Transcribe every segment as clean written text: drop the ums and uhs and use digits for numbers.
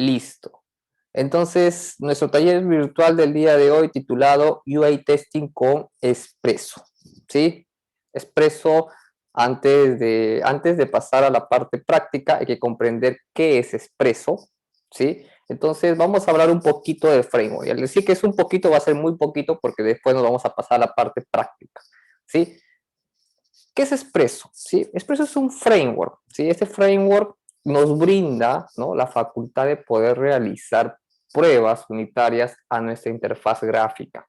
Listo. Entonces, nuestro taller virtual del día de hoy titulado UI Testing con Expresso, ¿sí? Expresso, antes de pasar a la parte práctica, hay que comprender qué es Expresso, ¿sí? Entonces, vamos a hablar un poquito del framework. Y al decir que es un poquito, va a ser muy poquito porque después nos vamos a pasar a la parte práctica, ¿sí? ¿Qué es Expresso? ¿Sí? Expresso es un framework, ¿sí? Este framework nos brinda, ¿no?, la facultad de poder realizar pruebas unitarias a nuestra interfaz gráfica,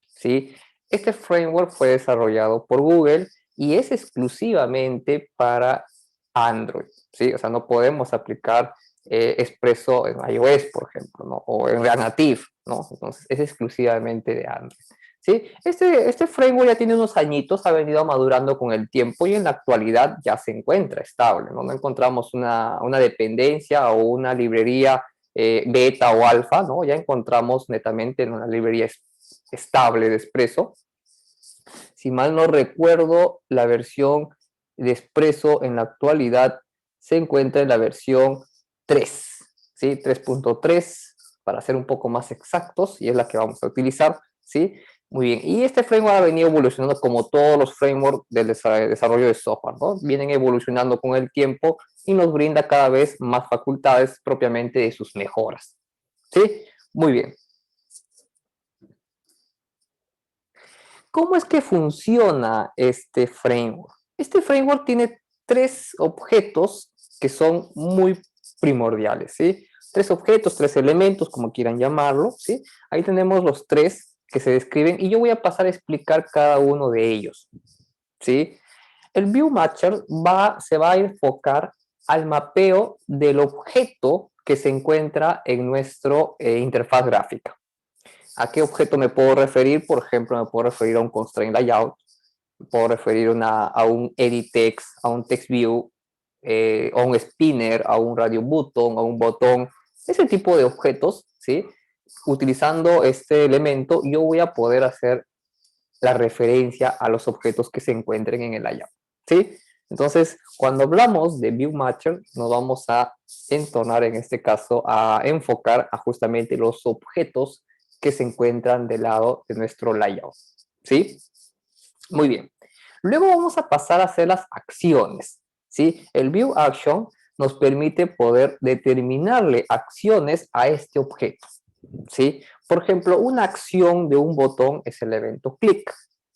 ¿sí? Este framework fue desarrollado por Google y es exclusivamente para Android, ¿sí? O sea, no podemos aplicar Expresso en iOS, por ejemplo, ¿no? O en React Native, ¿no? Entonces, es exclusivamente de Android. ¿Sí? Este framework ya tiene unos añitos, ha venido madurando con el tiempo y en la actualidad ya se encuentra estable, ¿no? No encontramos una dependencia o una librería beta o alfa, ¿no? Ya encontramos netamente en una librería estable de Expresso. Si mal no recuerdo, la versión de Expresso en la actualidad se encuentra en la versión 3, ¿sí? 3.3, para ser un poco más exactos, y es la que vamos a utilizar, ¿sí? Muy bien, y este framework ha venido evolucionando como todos los frameworks del desarrollo de software, ¿no? Vienen evolucionando con el tiempo y nos brinda cada vez más facultades propiamente de sus mejoras, ¿sí? Muy bien. ¿Cómo es que funciona este framework? Este framework tiene tres objetos que son muy primordiales, ¿sí? Tres objetos, tres elementos, como quieran llamarlo, ¿sí? Ahí tenemos los tres que se describen y yo voy a pasar a explicar cada uno de ellos, ¿sí? El View Matcher se va a enfocar al mapeo del objeto que se encuentra en nuestra interfaz gráfica. ¿A qué objeto me puedo referir? Por ejemplo, me puedo referir a un constraint layout, me puedo referir a un edit text, a un text view, a un spinner, a un radio button, a un botón, ese tipo de objetos, ¿sí? Utilizando este elemento, yo voy a poder hacer la referencia a los objetos que se encuentren en el layout, ¿sí? Entonces, cuando hablamos de View Matcher, nos vamos a entonar, en este caso, a enfocar a justamente los objetos que se encuentran del lado de nuestro layout, ¿sí? Muy bien. Luego vamos a pasar a hacer las acciones, ¿sí? El View Action nos permite poder determinarle acciones a este objeto, ¿sí? Por ejemplo, una acción de un botón es el evento click,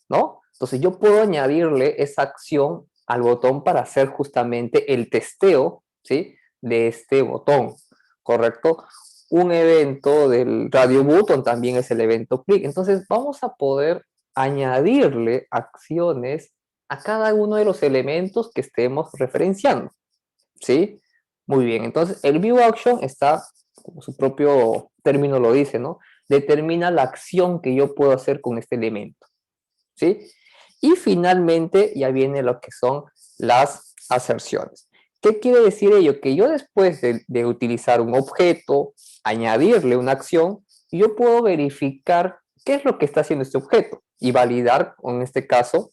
¿no? Entonces yo puedo añadirle esa acción al botón para hacer justamente el testeo, ¿sí?, de este botón, ¿correcto? Un evento del radio button también es el evento click. Entonces vamos a poder añadirle acciones a cada uno de los elementos que estemos referenciando, ¿sí? Muy bien, entonces el View Action está, como su propio término lo dice, ¿no? Determina la acción que yo puedo hacer con este elemento, ¿sí? Y finalmente ya viene lo que son las aserciones. ¿Qué quiere decir ello? Que yo después de utilizar un objeto, añadirle una acción, yo puedo verificar qué es lo que está haciendo este objeto y validar, en este caso,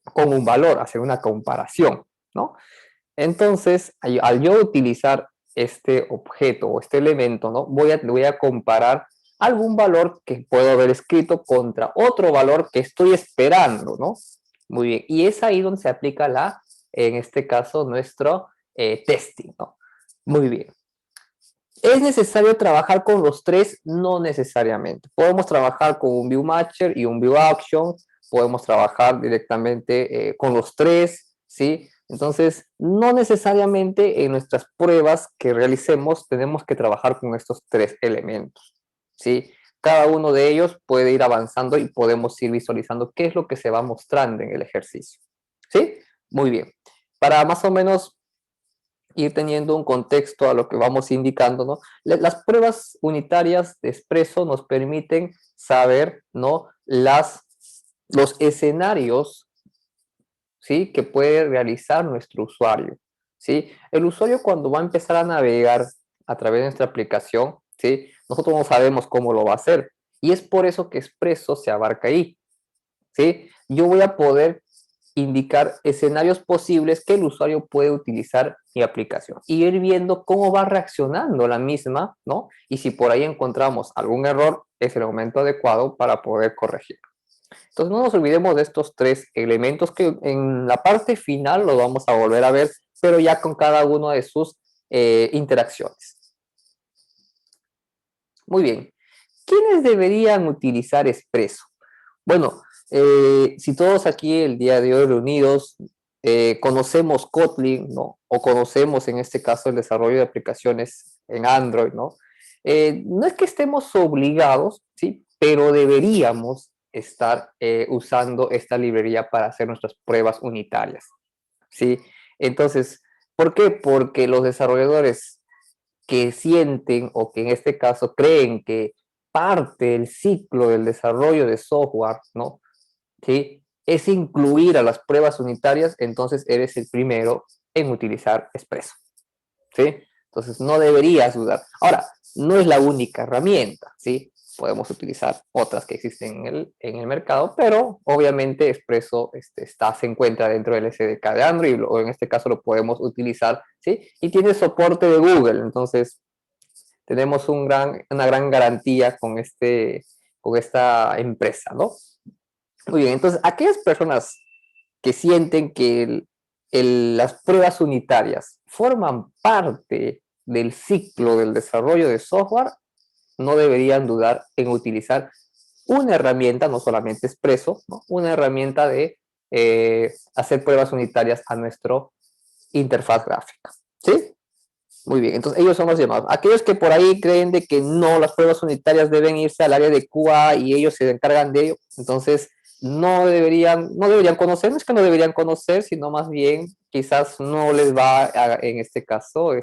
con un valor, hacer una comparación, ¿no? Entonces, al yo utilizar este objeto o este elemento, ¿no?, voy a comparar algún valor que puedo haber escrito contra otro valor que estoy esperando, ¿no? Muy bien, y es ahí donde se aplica en este caso, nuestro testing, ¿no? Muy bien. ¿Es necesario trabajar con los tres? No necesariamente. Podemos trabajar con un View Matcher y un View Action, podemos trabajar directamente con los tres, ¿sí? Entonces, no necesariamente en nuestras pruebas que realicemos tenemos que trabajar con estos tres elementos, ¿sí? Cada uno de ellos puede ir avanzando y podemos ir visualizando qué es lo que se va mostrando en el ejercicio, ¿sí? Muy bien. Para más o menos ir teniendo un contexto a lo que vamos indicando, ¿no? Las pruebas unitarias de Expresso nos permiten saber, ¿no?, los escenarios, ¿sí?, que puede realizar nuestro usuario, ¿sí? El usuario, cuando va a empezar a navegar a través de nuestra aplicación, ¿sí?, nosotros no sabemos cómo lo va a hacer, y es por eso que Expresso se abarca ahí, ¿sí? Yo voy a poder indicar escenarios posibles que el usuario puede utilizar mi aplicación y ir viendo cómo va reaccionando la misma, ¿no? Y si por ahí encontramos algún error, es el momento adecuado para poder corregir. Entonces no nos olvidemos de estos tres elementos que en la parte final los vamos a volver a ver, pero ya con cada uno de sus interacciones. Muy bien. ¿Quiénes deberían utilizar Expresso? Bueno, si todos aquí el día de hoy reunidos conocemos Kotlin, ¿no? O conocemos en este caso el desarrollo de aplicaciones en Android, ¿no? No es que estemos obligados, ¿sí? Pero deberíamos estar usando esta librería para hacer nuestras pruebas unitarias, ¿sí? Entonces, ¿por qué? Porque los desarrolladores que sienten o que en este caso creen que parte del ciclo del desarrollo de software, ¿no? ¿Sí? Es incluir a las pruebas unitarias, entonces eres el primero en utilizar Expresso, ¿sí? Entonces no deberías dudar. Ahora, no es la única herramienta, ¿sí? Podemos utilizar otras que existen en el mercado, pero obviamente Expresso se encuentra dentro del SDK de Android, o en este caso lo podemos utilizar, ¿sí? Y tiene soporte de Google, entonces tenemos una gran garantía con esta empresa, ¿no? Muy bien, entonces aquellas personas que sienten que las pruebas unitarias forman parte del ciclo del desarrollo de software, no deberían dudar en utilizar una herramienta, no solamente Expresso, ¿no? Una herramienta de hacer pruebas unitarias a nuestra interfaz gráfica, ¿sí? Muy bien, entonces ellos son los llamados. Aquellos que por ahí creen de que no, las pruebas unitarias deben irse al área de QA y ellos se encargan de ello, entonces no deberían conocer, no es que no deberían conocer, sino más bien quizás no les va, en este caso,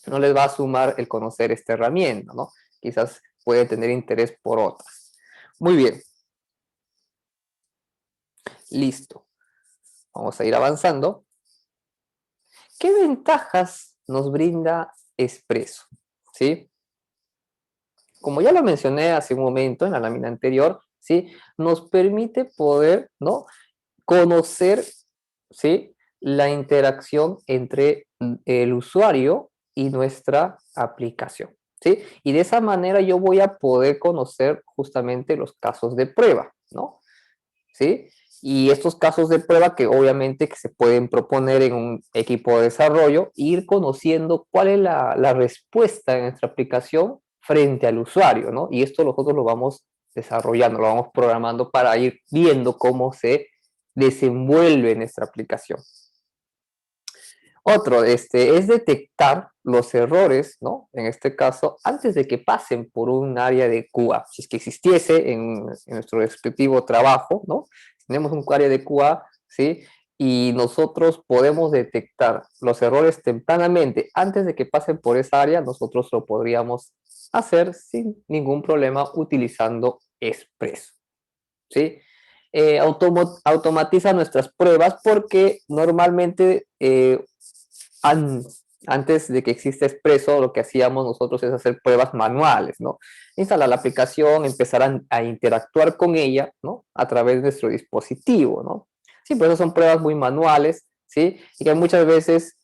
no les va a sumar el conocer esta herramienta, ¿no? Quizás puede tener interés por otras. Muy bien, listo. Vamos a ir avanzando. ¿Qué ventajas nos brinda Expresso? ¿Sí? Como ya lo mencioné hace un momento en la lámina anterior, ¿sí? Nos permite poder, ¿no? Conocer, ¿sí? La interacción entre el usuario y nuestra aplicación, ¿sí? Y de esa manera yo voy a poder conocer justamente los casos de prueba, ¿no? ¿Sí? Y estos casos de prueba que obviamente que se pueden proponer en un equipo de desarrollo, ir conociendo cuál es la respuesta de nuestra aplicación frente al usuario, ¿no? Y esto nosotros lo vamos desarrollando, lo vamos programando para ir viendo cómo se desenvuelve nuestra aplicación. Otro, es detectar los errores, ¿no? En este caso, antes de que pasen por un área de QA. Si es que existiese en nuestro respectivo trabajo, ¿no? Tenemos un área de QA, ¿sí? Y nosotros podemos detectar los errores tempranamente antes de que pasen por esa área, nosotros lo podríamos hacer sin ningún problema utilizando Expresso, ¿sí? Automatiza nuestras pruebas porque normalmente antes de que exista Expresso, lo que hacíamos nosotros es hacer pruebas manuales, ¿no? Instalar la aplicación, empezar a interactuar con ella, ¿no? A través de nuestro dispositivo, ¿no? Sí, pues esas son pruebas muy manuales, ¿sí? Y que muchas veces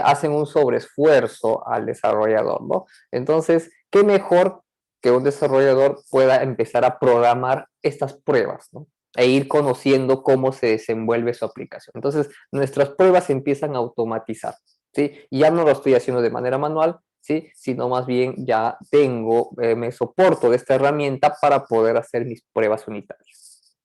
hacen un sobreesfuerzo al desarrollador, ¿no? Entonces, ¿qué mejor que un desarrollador pueda empezar a programar estas pruebas, ¿no? E ir conociendo cómo se desenvuelve su aplicación. Entonces, nuestras pruebas se empiezan a automatizar, ¿sí? Y ya no lo estoy haciendo de manera manual, ¿sí? Sino más bien ya me soporto de esta herramienta para poder hacer mis pruebas unitarias.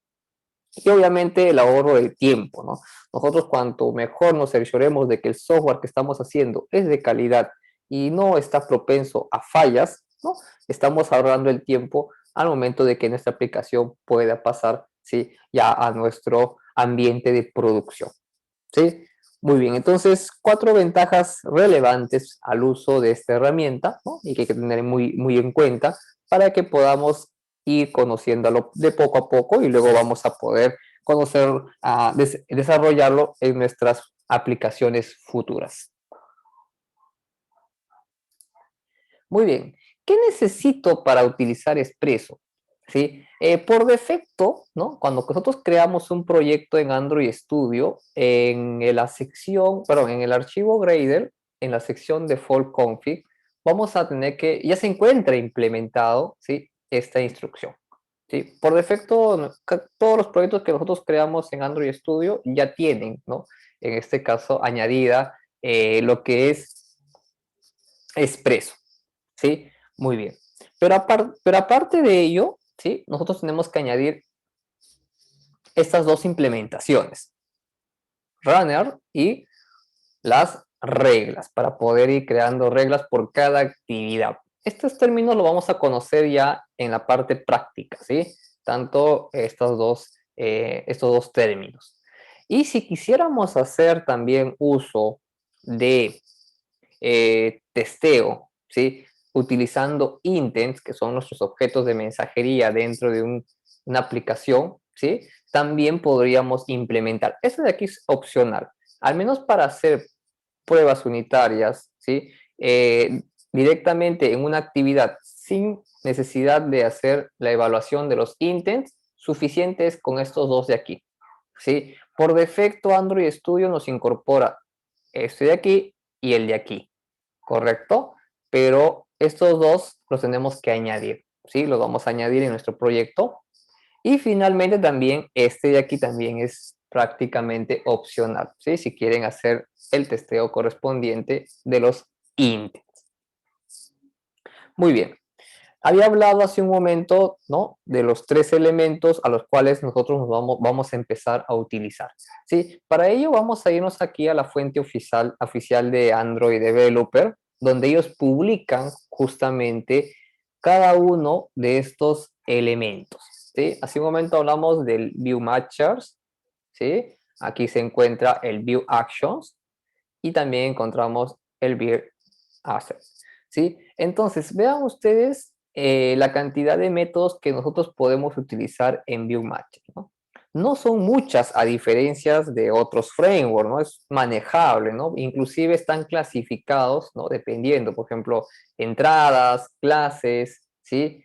Y obviamente el ahorro de tiempo, ¿no? Nosotros cuanto mejor nos cercioremos de que el software que estamos haciendo es de calidad y no está propenso a fallas, ¿no? Estamos ahorrando el tiempo al momento de que nuestra aplicación pueda pasar, ¿sí? Ya a nuestro ambiente de producción, ¿sí? Muy bien, entonces 4 ventajas relevantes al uso de esta herramienta, ¿no? Y que hay que tener muy en cuenta para que podamos ir conociéndolo de poco a poco y luego vamos a poder conocer, desarrollarlo en nuestras aplicaciones futuras. Muy bien, ¿qué necesito para utilizar Expresso? ¿sí? Por defecto, ¿no? Cuando nosotros creamos un proyecto en Android Studio, en la sección, perdón, en el archivo Gradle, en la sección Default Config, vamos a tener que, ya se encuentra implementado, ¿sí? Esta instrucción, ¿sí? Por defecto, todos los proyectos que nosotros creamos en Android Studio ya tienen, ¿no? En este caso, añadida lo que es expreso, ¿sí? Muy bien. Pero aparte de ello, ¿sí? Nosotros tenemos que añadir estas dos implementaciones, runner y las reglas, para poder ir creando reglas por cada actividad. Estos términos lo vamos a conocer ya en la parte práctica, ¿sí? Tanto estos dos términos. Y si quisiéramos hacer también uso de testeo, ¿sí? Utilizando intents, que son nuestros objetos de mensajería dentro de una aplicación, ¿sí? También podríamos implementar. Esto de aquí es opcional, al menos para hacer pruebas unitarias, ¿sí? Directamente en una actividad sin necesidad de hacer la evaluación de los intents, suficiente es con estos dos de aquí, ¿sí? Por defecto, Android Studio nos incorpora este de aquí y el de aquí, ¿correcto? Pero estos dos los tenemos que añadir, ¿sí? Los vamos a añadir en nuestro proyecto. Y finalmente también este de aquí también es prácticamente opcional, ¿sí? Si quieren hacer el testeo correspondiente de los intents. Muy bien. Había hablado hace un momento, ¿no? De los tres elementos a los cuales nosotros nos vamos a empezar a utilizar, ¿sí? Para ello vamos a irnos aquí a la fuente oficial de Android Developer, donde ellos publican justamente cada uno de estos elementos, ¿sí? Hace un momento hablamos del View Matchers, ¿sí? Aquí se encuentra el View Actions y también encontramos el View Assets, ¿sí? Entonces, vean ustedes la cantidad de métodos que nosotros podemos utilizar en ViewMatcher, ¿no? No son muchas a diferencia de otros frameworks, ¿no? Es manejable, ¿no? Inclusive están clasificados, ¿no? Dependiendo, por ejemplo, entradas, clases, ¿sí?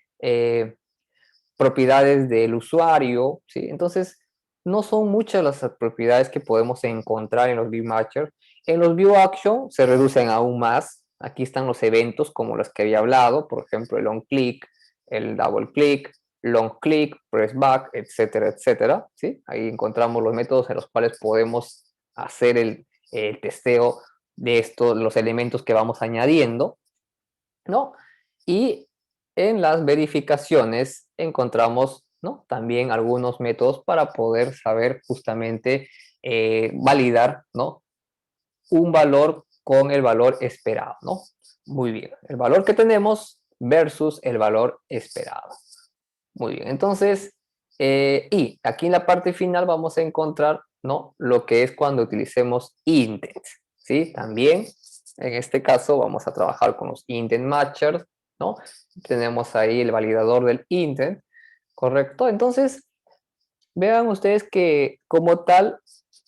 Propiedades del usuario, ¿sí? Entonces, no son muchas las propiedades que podemos encontrar en los ViewMatcher. En los ViewAction se reducen aún más. Aquí están los eventos como los que había hablado, por ejemplo, el onClick, el doubleClick, longClick, pressback, etcétera, etcétera, ¿sí? Ahí encontramos los métodos en los cuales podemos hacer el testeo de estos, los elementos que vamos añadiendo, ¿no? Y en las verificaciones encontramos, ¿no? También algunos métodos para poder saber justamente validar, ¿no? Un valor con el valor esperado, ¿no? Muy bien, el valor que tenemos versus el valor esperado. Muy bien, entonces, y aquí en la parte final vamos a encontrar, ¿no? Lo que es cuando utilicemos intents, ¿sí? También, en este caso, vamos a trabajar con los intent matchers, ¿no? Tenemos ahí el validador del intent, ¿correcto? Entonces, vean ustedes que como tal,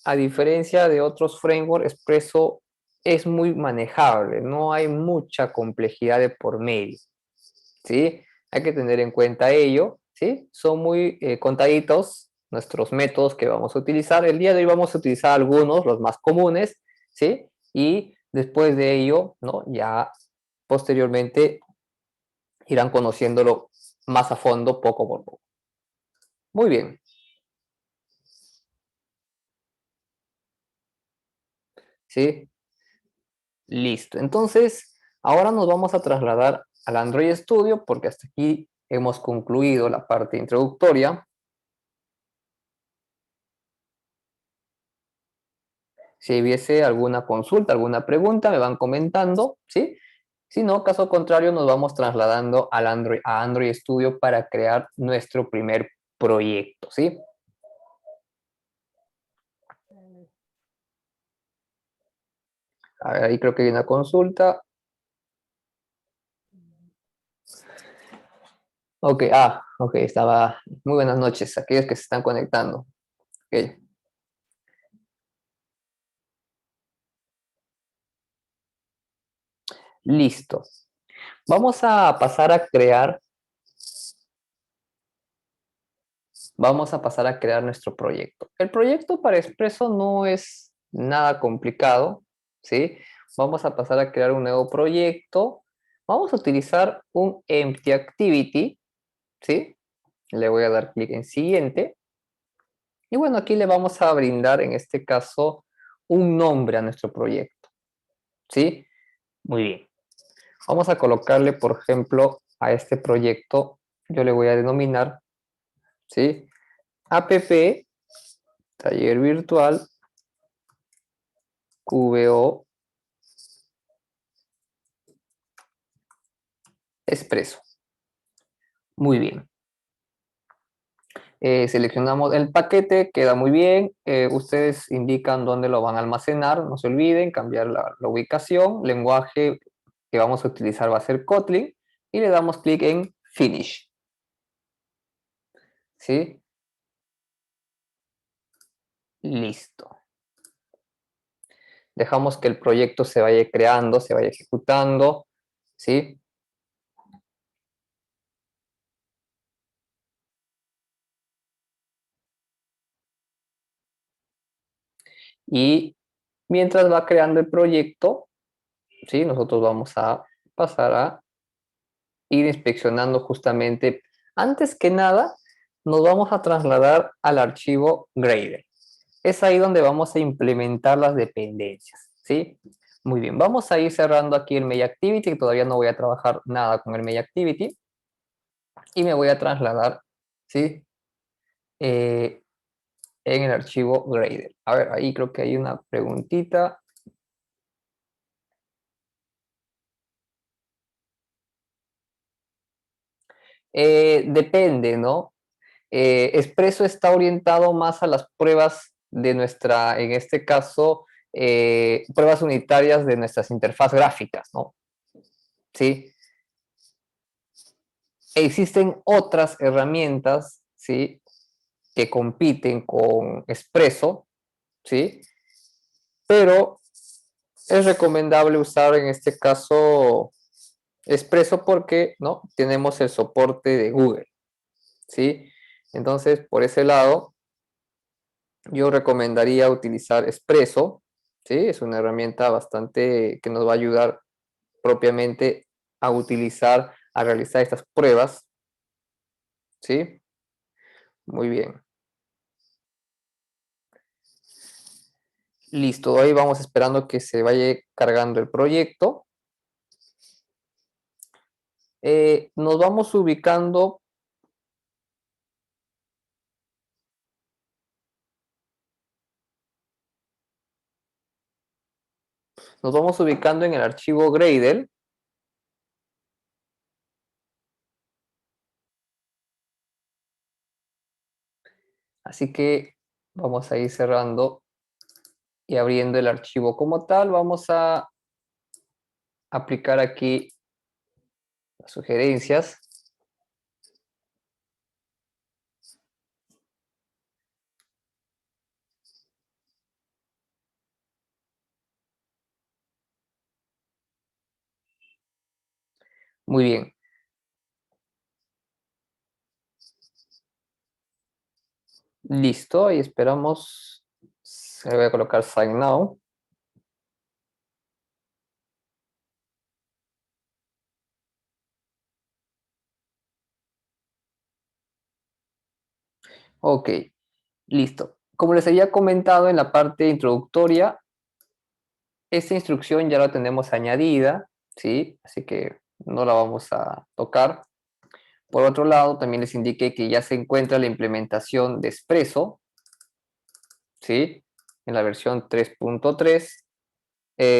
a diferencia de otros frameworks, Expresso es muy manejable, no hay mucha complejidad de por medio, ¿sí? Hay que tener en cuenta ello, ¿sí? Son muy contaditos nuestros métodos que vamos a utilizar. El día de hoy vamos a utilizar algunos, los más comunes, ¿sí? Y después de ello, ¿no? Ya posteriormente irán conociéndolo más a fondo poco por poco. Muy bien. ¿Sí? Listo. Entonces, ahora nos vamos a trasladar al Android Studio porque hasta aquí hemos concluido la parte introductoria. Si hubiese alguna consulta, alguna pregunta, me van comentando, ¿sí? Si no, caso contrario, nos vamos trasladando a Android Studio para crear nuestro primer proyecto, ¿sí? A ver, ahí creo que hay una consulta. Ok, ok, estaba. Muy buenas noches, aquellos que se están conectando. Ok, listo. Vamos a pasar a crear vamos a pasar a crear nuestro proyecto. El proyecto para Expreso no es nada complicado, ¿sí? Vamos a pasar a crear un nuevo proyecto. Vamos a utilizar un empty activity, ¿sí? Le voy a dar clic en siguiente. Y bueno, aquí le vamos a brindar, en este caso, un nombre a nuestro proyecto, ¿sí? Muy bien. Vamos a colocarle, por ejemplo, a este proyecto, yo le voy a denominar, ¿sí? App Taller Virtual QBO Expreso. Muy bien. Seleccionamos el paquete, queda muy bien. Ustedes indican dónde lo van a almacenar, no se olviden, cambiar la ubicación. Lenguaje que vamos a utilizar va a ser Kotlin y le damos clic en Finish. ¿Sí? Listo. Dejamos que el proyecto se vaya creando, se vaya ejecutando. ¿Sí? Y mientras va creando el proyecto, ¿sí? Nosotros vamos a pasar a ir inspeccionando justamente. Antes que nada, nos vamos a trasladar al archivo Gradle. Es ahí donde vamos a implementar las dependencias, ¿sí? Muy bien, vamos a ir cerrando aquí el Main Activity, que todavía no voy a trabajar nada con el Main Activity, y me voy a trasladar, ¿sí? En el archivo Gradle. A ver, ahí creo que hay una preguntita. Depende, ¿no? Expresso está orientado más a las pruebas de nuestra, en este caso, pruebas unitarias de nuestras interfaz gráficas, ¿no? ¿Sí? Existen otras herramientas, ¿sí? Que compiten con Expresso, ¿sí? Pero es recomendable usar en este caso Expresso porque, ¿no? Tenemos el soporte de Google, ¿sí? Entonces, por ese lado, yo recomendaría utilizar Expresso, ¿sí? Es una herramienta bastante que nos va a ayudar propiamente a utilizar, a realizar estas pruebas, ¿sí? Muy bien. Listo, ahí vamos esperando que se vaya cargando el proyecto. Nos vamos ubicando. Nos vamos ubicando en el archivo Gradle. Así que vamos a ir cerrando y abriendo el archivo como tal. Vamos a aplicar aquí las sugerencias. Muy bien. Listo, y esperamos. Se voy a colocar Sign Now. Ok, listo. Como les había comentado en la parte introductoria, esta instrucción ya la tenemos añadida, ¿sí? Así que no la vamos a tocar. Por otro lado, también les indiqué que ya se encuentra la implementación de Expresso, ¿sí? En la versión 3.3.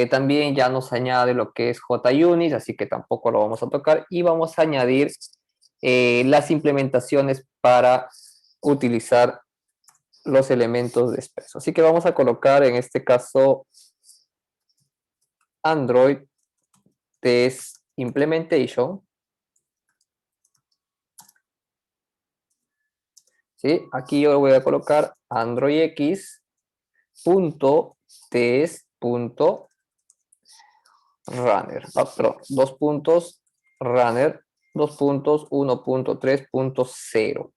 También ya nos añade lo que es JUnit, así que tampoco lo vamos a tocar. Y vamos a añadir las implementaciones para utilizar los elementos de Expresso. Así que vamos a colocar en este caso Android Test Implementation. ¿Sí? Aquí yo voy a colocar Android X test.runner, perdón, dos puntos runner, 2.1.3.0.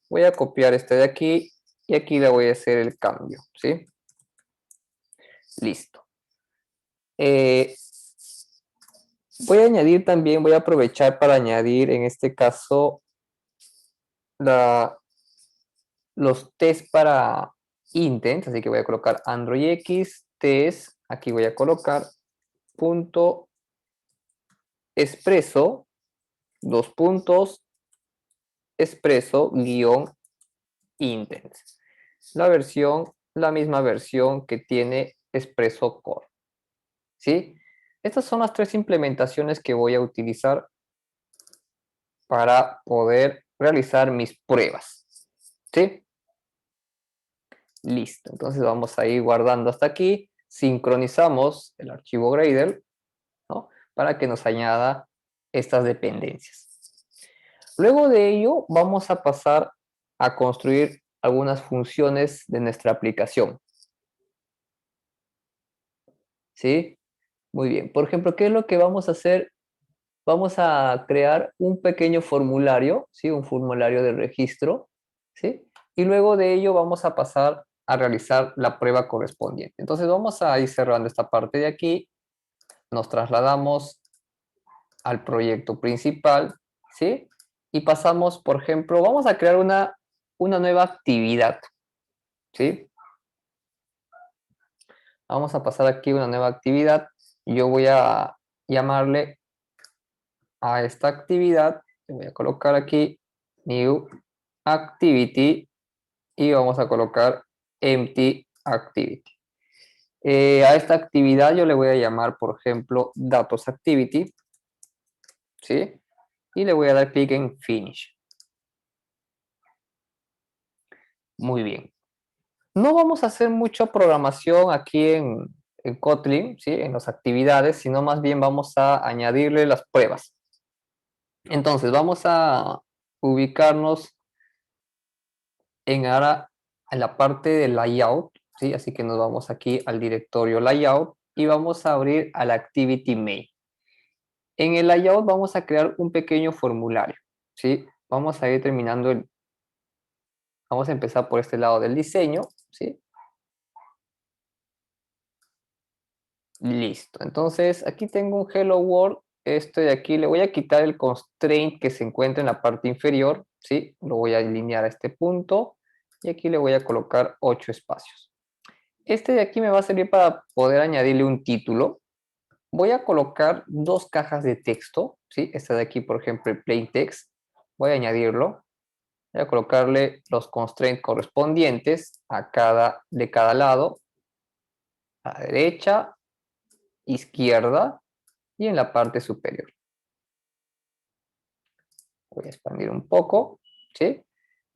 Voy a copiar este de aquí y aquí le voy a hacer el cambio, ¿sí? Listo. Voy a añadir también, voy a aprovechar para añadir en este caso los test para intents, así que voy a colocar Android X test, aquí voy a colocar punto expreso, dos puntos, expreso guión intents. La misma versión que tiene Expresso Core, ¿sí? Estas son las tres implementaciones que voy a utilizar para poder realizar mis pruebas, ¿sí? Listo, entonces vamos a ir guardando hasta aquí, sincronizamos el archivo Gradle, ¿no? Para que nos añada estas dependencias. Luego de ello, vamos a pasar a construir algunas funciones de nuestra aplicación, ¿sí? Muy bien, por ejemplo, ¿qué es lo que vamos a hacer? Vamos a crear un pequeño formulario, ¿sí? Un formulario de registro, ¿sí? Y luego de ello vamos a pasar a realizar la prueba correspondiente. Entonces vamos a ir cerrando esta parte de aquí, nos trasladamos al proyecto principal, ¿sí? Y pasamos, por ejemplo, vamos a crear una nueva actividad, ¿sí? Vamos a pasar aquí una nueva actividad. Yo voy a llamarle a esta actividad, le voy a colocar aquí New Activity y vamos a colocar Empty Activity. A esta actividad yo le voy a llamar, por ejemplo, Datos Activity, ¿sí? Y le voy a dar clic en Finish. Muy bien. No vamos a hacer mucha programación aquí en Kotlin, ¿sí? En las actividades, sino más bien vamos a añadirle las pruebas. Entonces, vamos a ubicarnos ahora en la parte de layout, ¿sí? Así que nos vamos aquí al directorio layout y vamos a abrir al activity main. En el layout vamos a crear un pequeño formulario, ¿sí? Vamos a ir terminando vamos a empezar por este lado del diseño, ¿sí? Listo. Entonces, aquí tengo un Hello World. Este de aquí le voy a quitar el constraint que se encuentra en la parte inferior, ¿sí? Lo voy a alinear a este punto y aquí le voy a colocar 8 espacios. Este de aquí me va a servir para poder añadirle un título. Voy a colocar dos cajas de texto, ¿sí? Esta de aquí, por ejemplo, el plain text. Voy a añadirlo. Voy a colocarle los constraints correspondientes de cada lado, a la derecha, izquierda y en la parte superior. Voy a expandir un poco, ¿sí?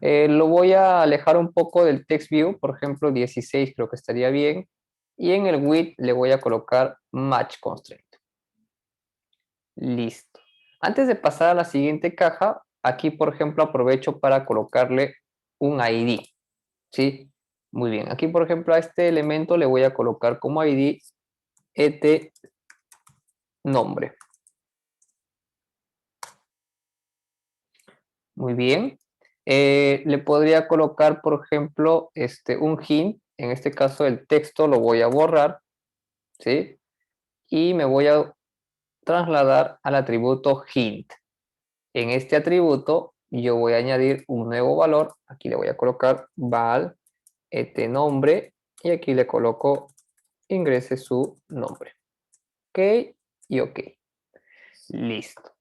Lo voy a alejar un poco del text view, por ejemplo, 16 creo que estaría bien. Y en el width le voy a colocar match constraint. Listo. Antes de pasar a la siguiente caja, aquí, por ejemplo, aprovecho para colocarle un ID, ¿sí? Muy bien. Aquí, por ejemplo, a este elemento le voy a colocar como ID nombre. Muy bien. Le podría colocar, por ejemplo, un hint. En este caso, el texto lo voy a borrar, ¿sí? Y me voy a trasladar al atributo hint. En este atributo, yo voy a añadir un nuevo valor. Aquí le voy a colocar val nombre y aquí le coloco ingrese su nombre. Ok y ok. Listo.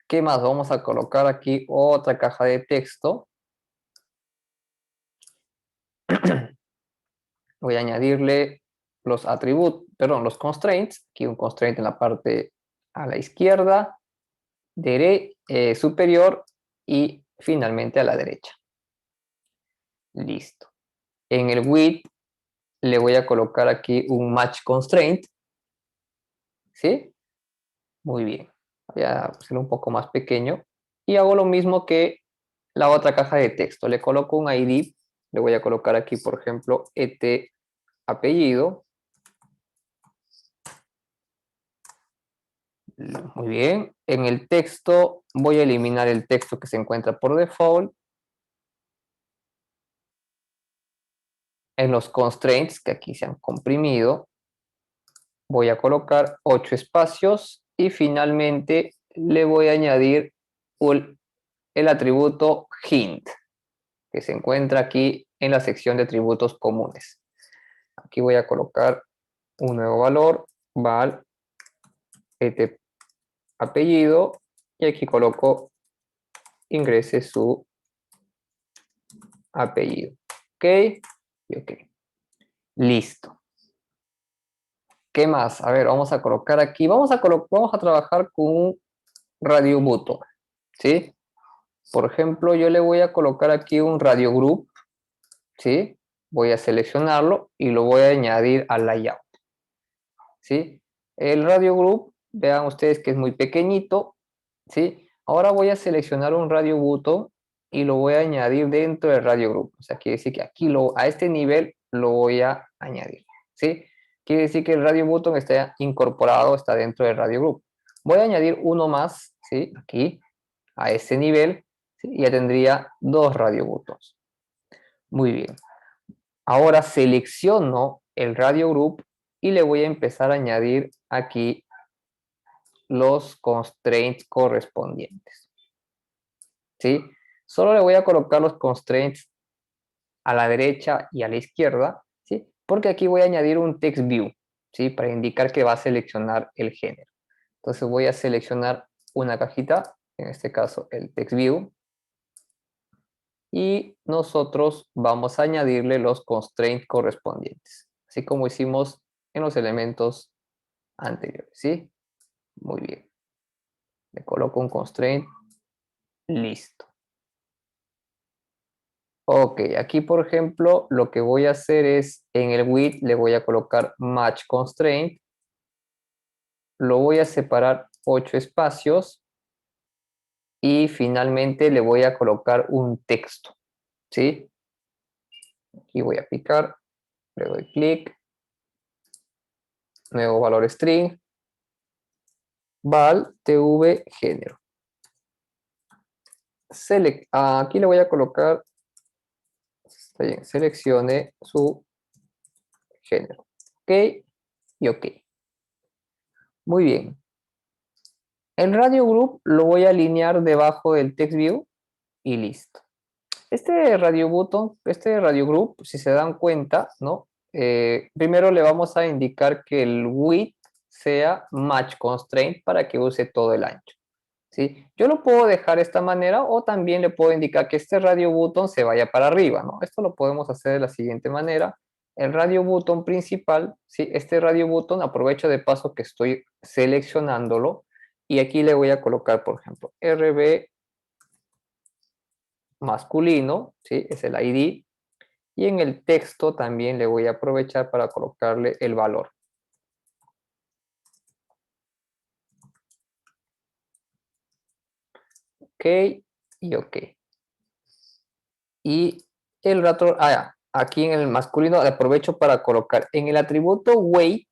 ¿Qué más? Vamos a colocar aquí otra caja de texto. Voy a añadirle los atributos, perdón, los constraints. Aquí un constraint en la parte a la izquierda, superior y finalmente a la derecha. Listo. En el width le voy a colocar aquí un match constraint. ¿Sí? Muy bien. Voy a hacerlo un poco más pequeño. Y hago lo mismo que la otra caja de texto. Le coloco un ID. Le voy a colocar aquí, por ejemplo, apellido. Muy bien. En el texto voy a eliminar el texto que se encuentra por default. en los constraints que aquí se han comprimido, voy a colocar 8 espacios y finalmente le voy a añadir el atributo hint, que se encuentra aquí en la sección de atributos comunes. Aquí voy a colocar un nuevo valor, val, este apellido, y aquí coloco ingrese su apellido. Ok, y ok. Listo. ¿Qué más? A ver, vamos a colocar aquí, vamos a trabajar con un radio button, ¿sí? Por ejemplo, yo le voy a colocar aquí un radio group, ¿sí? Voy a seleccionarlo y lo voy a añadir al layout, ¿sí? El radio group, vean ustedes que es muy pequeñito, ¿sí? Ahora voy a seleccionar un radio button y lo voy a añadir dentro del radio group. O sea, quiere decir que aquí a este nivel lo voy a añadir, ¿sí? Quiere decir que el radio button está incorporado, está dentro del radio group. Voy a añadir uno más, ¿sí? Aquí, a ese nivel, ¿sí? Y ya tendría dos radio buttons. Muy bien. Ahora selecciono el radio group y le voy a empezar a añadir aquí los constraints correspondientes, ¿sí? Solo le voy a colocar los constraints a la derecha y a la izquierda, ¿sí? Porque aquí voy a añadir un text view, ¿sí? Para indicar que va a seleccionar el género. Entonces voy a seleccionar una cajita, en este caso el text view, y nosotros vamos a añadirle los constraints correspondientes, así como hicimos en los elementos anteriores, ¿sí? Muy bien. Le coloco un constraint, listo. Ok, aquí por ejemplo lo que voy a hacer es en el width le voy a colocar match constraint, lo voy a separar 8 espacios y finalmente le voy a colocar un texto, ¿sí? Aquí voy a picar, le doy clic, nuevo valor string, val tv género. Aquí le voy a colocar, está bien, seleccione su género, ok y ok. Muy bien. El radio group lo voy a alinear debajo del text view y listo. Este radio button, este radio group, si se dan cuenta, ¿no? Primero le vamos a indicar que el width sea match constraint para que use todo el ancho, ¿sí? Yo lo puedo dejar de esta manera o también le puedo indicar que este radio button se vaya para arriba, ¿no? Esto lo podemos hacer de la siguiente manera. El radio button principal, ¿sí? Este radio button aprovecho de paso que estoy seleccionándolo y aquí le voy a colocar, por ejemplo, RB masculino, ¿sí? Es el ID. Y en el texto también le voy a aprovechar para colocarle el valor. Ok y ok. Y el rato, aquí en el masculino aprovecho para colocar en el atributo weight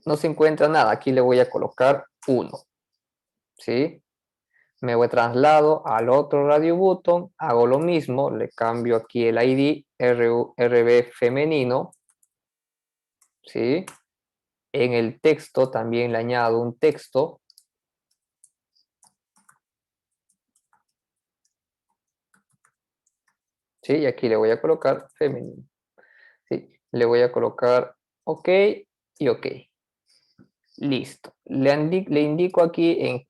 no se encuentra nada. Aquí le voy a colocar 1. ¿Sí? Me voy traslado al otro radio button, hago lo mismo, le cambio aquí el ID RB femenino, ¿sí? En el texto también le añado un texto, ¿sí? Y aquí le voy a colocar femenino, ¿sí? Le voy a colocar OK y OK. Listo. Le indico aquí en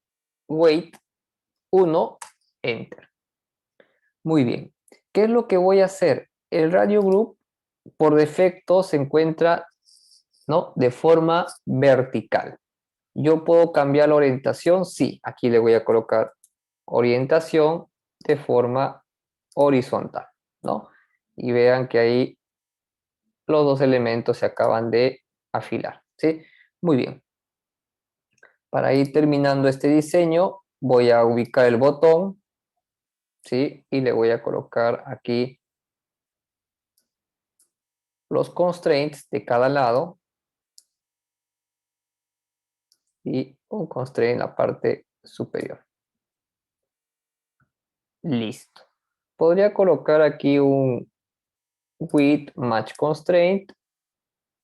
wait 1, enter. Muy bien. ¿Qué es lo que voy a hacer? El radio group por defecto se encuentra, ¿no? De forma vertical. ¿Yo puedo cambiar la orientación? Sí. Aquí le voy a colocar orientación de forma horizontal, ¿no? Y vean que ahí los dos elementos se acaban de afilar, ¿sí? Muy bien. Para ir terminando este diseño, voy a ubicar el botón, ¿sí? Y le voy a colocar aquí los constraints de cada lado y un constraint en la parte superior. Listo. Podría colocar aquí un with match constraint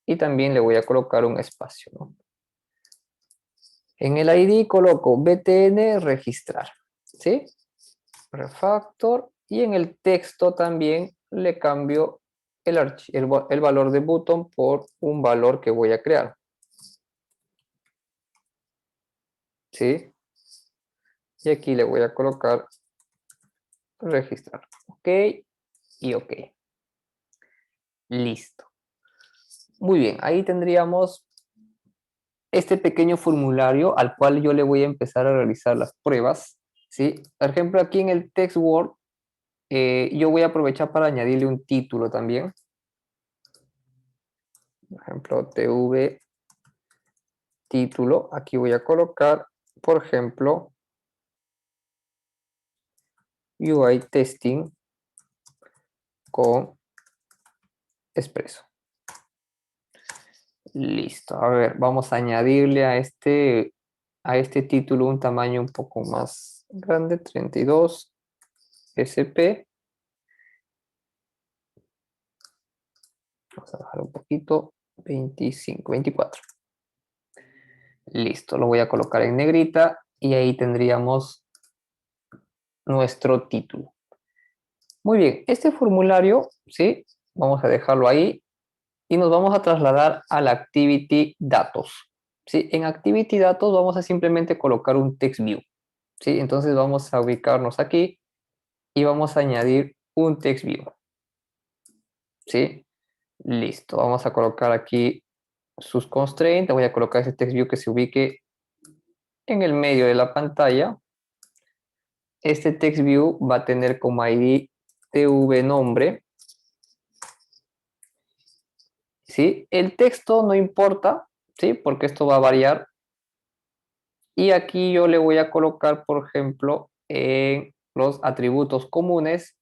y también le voy a colocar un espacio, ¿no? En el ID coloco btn registrar, ¿sí? Refactor y en el texto también le cambio el valor de button por un valor que voy a crear, ¿sí? Y aquí le voy a colocar registrar, ok y ok. Listo. Muy bien, ahí tendríamos este pequeño formulario al cual yo le voy a empezar a realizar las pruebas, ¿sí? Por ejemplo, aquí en el text word, yo voy a aprovechar para añadirle un título también. Por ejemplo, tv título. Aquí voy a colocar, por ejemplo, UI testing con Expresso. Listo. A ver, vamos a añadirle a este título un tamaño un poco más grande, 32 SP. Vamos a bajar un poquito, 25, 24. Listo, lo voy a colocar en negrita y ahí tendríamos nuestro título. Muy bien, este formulario, ¿sí? Vamos a dejarlo ahí y nos vamos a trasladar a la Activity Datos. ¿Sí? En Activity Datos vamos a simplemente colocar un text view. ¿Sí? Entonces vamos a ubicarnos aquí y vamos a añadir un text view. ¿Sí? Listo, vamos a colocar aquí sus constraints. Voy a colocar ese text view que se ubique en el medio de la pantalla. Este text view va a tener como ID tv nombre. ¿Sí? El texto no importa, ¿sí? Porque esto va a variar. Y aquí yo le voy a colocar, por ejemplo, en los atributos comunes,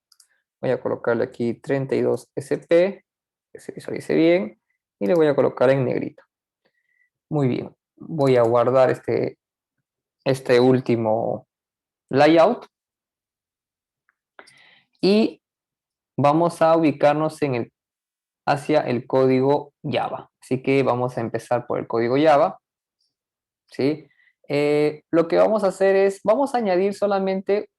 voy a colocarle aquí 32SP, que se visualice bien, y le voy a colocar en negrito. Muy bien, voy a guardar este último layout y vamos a ubicarnos hacia el código Java. Así que vamos a empezar por el código Java, ¿sí? Lo que vamos a hacer es, vamos a añadir solamente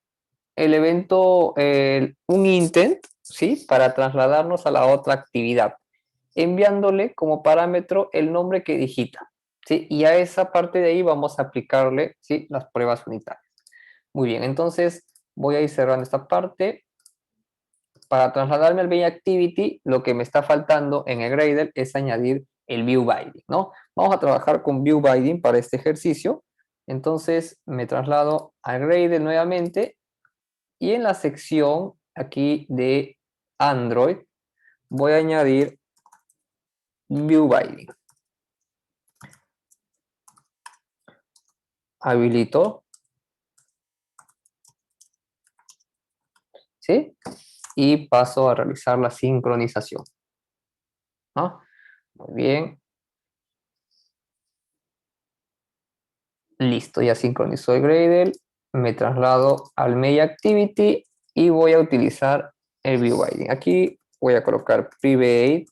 el evento, un intent, ¿sí? Para trasladarnos a la otra actividad, enviándole como parámetro el nombre que digita, ¿sí? Y a esa parte de ahí vamos a aplicarle, ¿sí? Las pruebas unitarias. Muy bien, entonces voy a ir cerrando esta parte. Para trasladarme al main activity, lo que me está faltando en el Gradle es añadir el view binding, ¿no? Vamos a trabajar con view binding para este ejercicio. Entonces me traslado al Gradle nuevamente y en la sección aquí de Android voy a añadir view binding. Habilito, ¿sí? Y paso a realizar la sincronización, ¿no? Muy bien. Listo, ya sincronizó el Gradle. Me traslado al main activity y voy a utilizar el view binding. Aquí voy a colocar private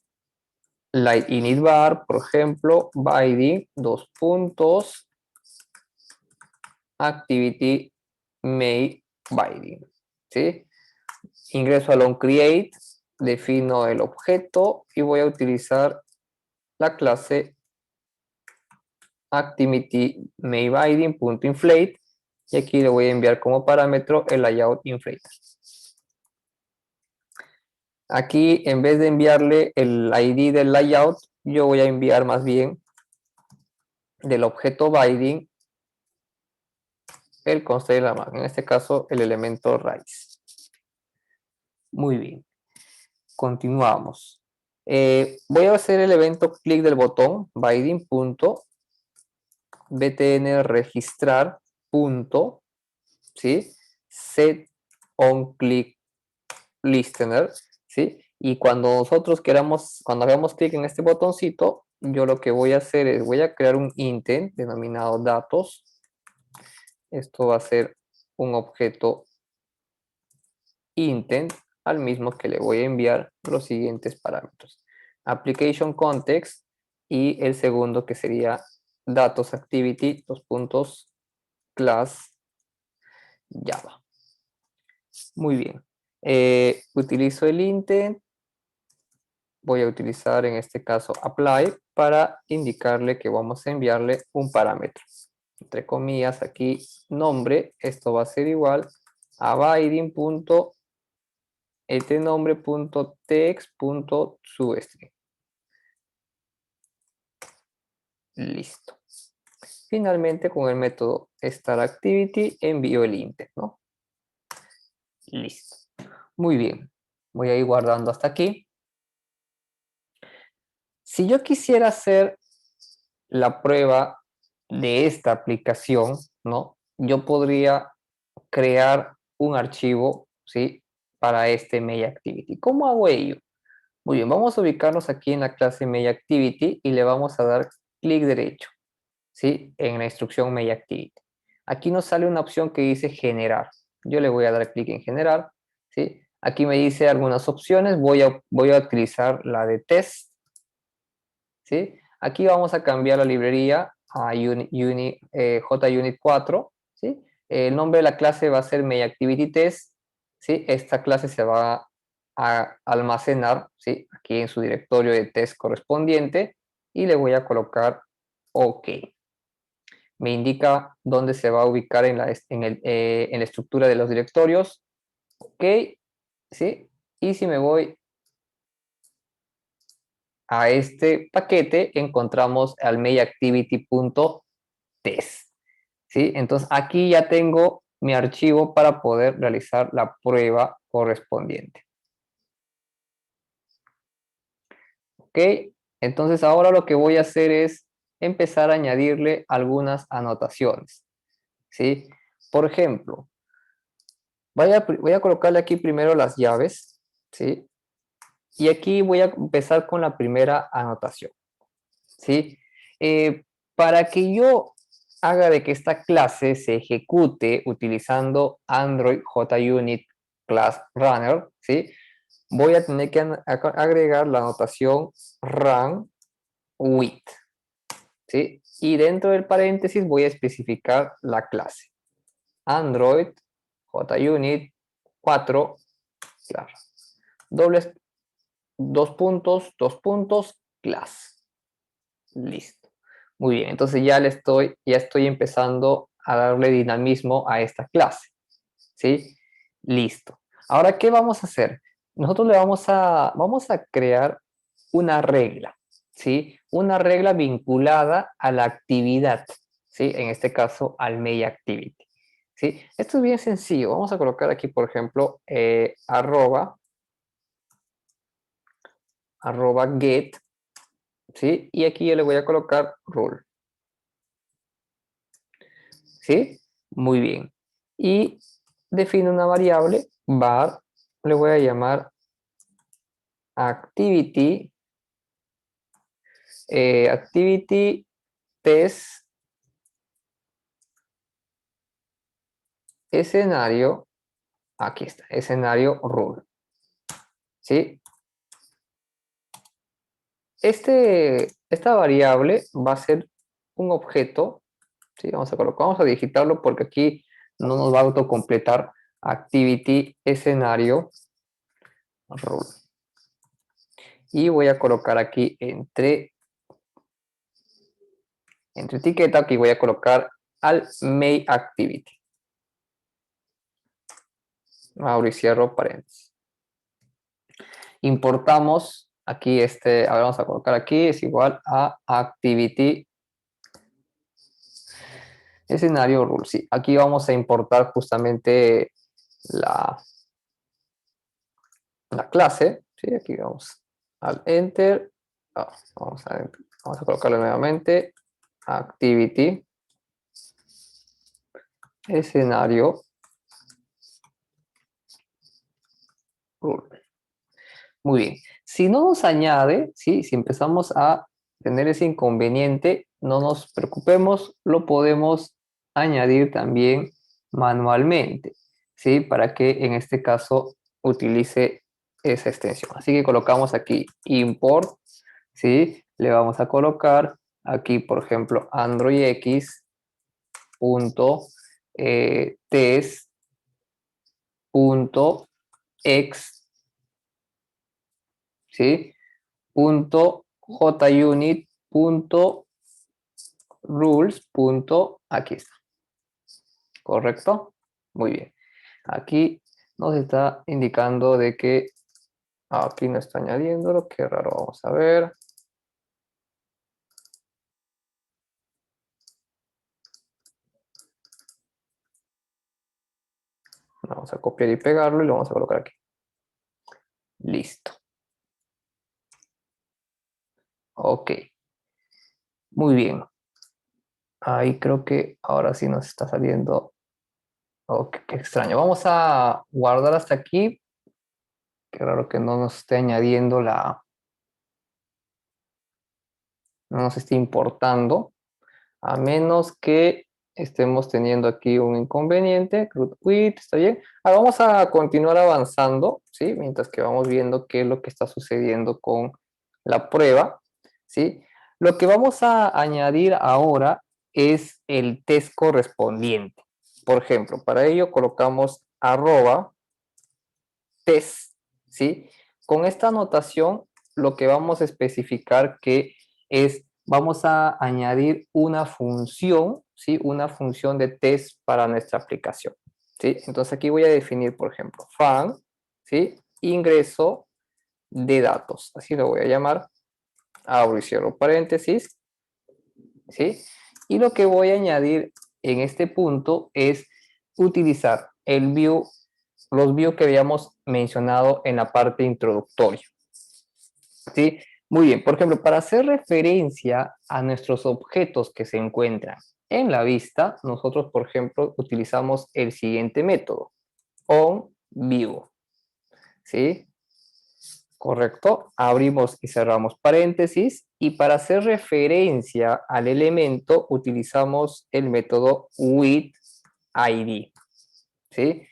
light init bar, por ejemplo, binding, dos puntos, activity main binding, ¿sí? Ingreso al onCreate, defino el objeto y voy a utilizar la clase activity_main_binding.inflate y aquí le voy a enviar como parámetro el layout inflate. Aquí, en vez de enviarle el ID del layout, yo voy a enviar más bien del objeto binding el constraint, en este caso el elemento raíz. Muy bien, continuamos. Voy a hacer el evento clic del botón binding.btn registrar punto, ¿sí? Set on click listener, ¿sí? Y cuando nosotros cuando hagamos clic en este botoncito, yo lo que voy a hacer es, voy a crear un intent denominado datos. Esto va a ser un objeto intent al mismo que le voy a enviar los siguientes parámetros. Application context y el segundo que sería datos activity, dos puntos, class Java. Muy bien. Utilizo el intent. Voy a utilizar en este caso apply para indicarle que vamos a enviarle un parámetro. Entre comillas aquí nombre, esto va a ser igual a binding.etNombre.text.toString. Listo. Finalmente con el método startActivity envío el intent, ¿no? Listo. Muy bien. Voy a ir guardando hasta aquí. Si yo quisiera hacer la prueba de esta aplicación, ¿no? Yo podría crear un archivo, ¿sí? Para este MakeActivity. ¿Cómo hago ello? Muy bien, vamos a ubicarnos aquí en la clase MakeActivity y le vamos a dar clic derecho, ¿sí? En la instrucción MakeActivity. Aquí nos sale una opción que dice generar. Yo le voy a dar clic en generar, ¿sí? Aquí me dice algunas opciones. Voy a utilizar la de test, ¿sí? Aquí vamos a cambiar la librería a JUnit 4, ¿sí? El nombre de la clase va a ser MakeActivityTest, ¿sí? Esta clase se va a almacenar, ¿sí? Aquí en su directorio de test correspondiente y le voy a colocar OK. Me indica dónde se va a ubicar en la estructura de los directorios. OK, ¿sí? Y si me voy a este paquete, encontramos al MakeActivity.test, ¿sí? Entonces aquí ya tengo mi archivo para poder realizar la prueba correspondiente. ¿Ok? Entonces ahora lo que voy a hacer es empezar a añadirle algunas anotaciones, ¿sí? Por ejemplo, voy a colocarle aquí primero las llaves, ¿sí? Y aquí voy a empezar con la primera anotación, ¿sí? Para que yo haga de que esta clase se ejecute utilizando Android JUnit Class Runner, ¿sí? Voy a tener que agregar la anotación run with, ¿sí? Y dentro del paréntesis voy a especificar la clase. Android JUnit 4, claro. Dobles, dos puntos, class. Listo. Muy bien, entonces ya estoy empezando a darle dinamismo a esta clase, ¿sí? Listo. Ahora, ¿qué vamos a hacer? Nosotros vamos a crear una regla, ¿sí? Una regla vinculada a la actividad, ¿sí? En este caso, al MakeActivity, ¿sí? Esto es bien sencillo. Vamos a colocar aquí, por ejemplo, arroba get, ¿sí? Y aquí yo le voy a colocar rule, ¿sí? Muy bien. Y defino una variable, var, le voy a llamar activity, activity test escenario, aquí está, escenario rule, ¿sí? Esta variable va a ser un objeto, ¿sí? Vamos a digitarlo porque aquí no nos va a autocompletar activity escenario rule. Y voy a colocar aquí entre etiqueta, aquí voy a colocar al MakeActivity. Abro y cierro paréntesis. Importamos aquí ahora vamos a colocar aquí, es igual a activity escenario rule. Sí, aquí vamos a importar justamente la clase, ¿sí? Aquí vamos al enter, vamos a colocarlo nuevamente, activity escenario rule. Muy bien. Si no nos añade, ¿sí? Si empezamos a tener ese inconveniente, no nos preocupemos, lo podemos añadir también manualmente, ¿sí? Para que en este caso utilice esa extensión. Así que colocamos aquí import, ¿sí? Le vamos a colocar aquí, por ejemplo, Android X punto test punto x, ¿sí? Punto junit punto rules punto aquí está, ¿correcto? Muy bien. Aquí nos está indicando de que aquí no está añadiéndolo, qué raro, vamos a ver. Vamos a copiar y pegarlo y lo vamos a colocar aquí. Listo. Ok. Muy bien. Ahí creo que ahora sí nos está saliendo. Ok, qué extraño. Vamos a guardar hasta aquí. Qué raro que no nos esté añadiendo no nos esté importando. A menos que estemos teniendo aquí un inconveniente. Root quit, está bien. Ahora vamos a continuar avanzando, ¿sí? Mientras que vamos viendo qué es lo que está sucediendo con la prueba, ¿sí? Lo que vamos a añadir ahora es el test correspondiente. Por ejemplo, para ello colocamos arroba test, ¿sí? Con esta anotación lo que vamos a especificar que es, vamos a añadir una función, ¿sí? Una función de test para nuestra aplicación, ¿sí? Entonces aquí voy a definir, por ejemplo, fan, ¿sí? Ingreso de datos, así lo voy a llamar, abro y cierro paréntesis, ¿sí? Y lo que voy a añadir en este punto es utilizar el view, los views que habíamos mencionado en la parte introductoria, ¿sí? Muy bien, por ejemplo, para hacer referencia a nuestros objetos que se encuentran en la vista, nosotros, por ejemplo, utilizamos el siguiente método, onView, ¿sí? Correcto, abrimos y cerramos paréntesis y para hacer referencia al elemento utilizamos el método withID, ¿sí?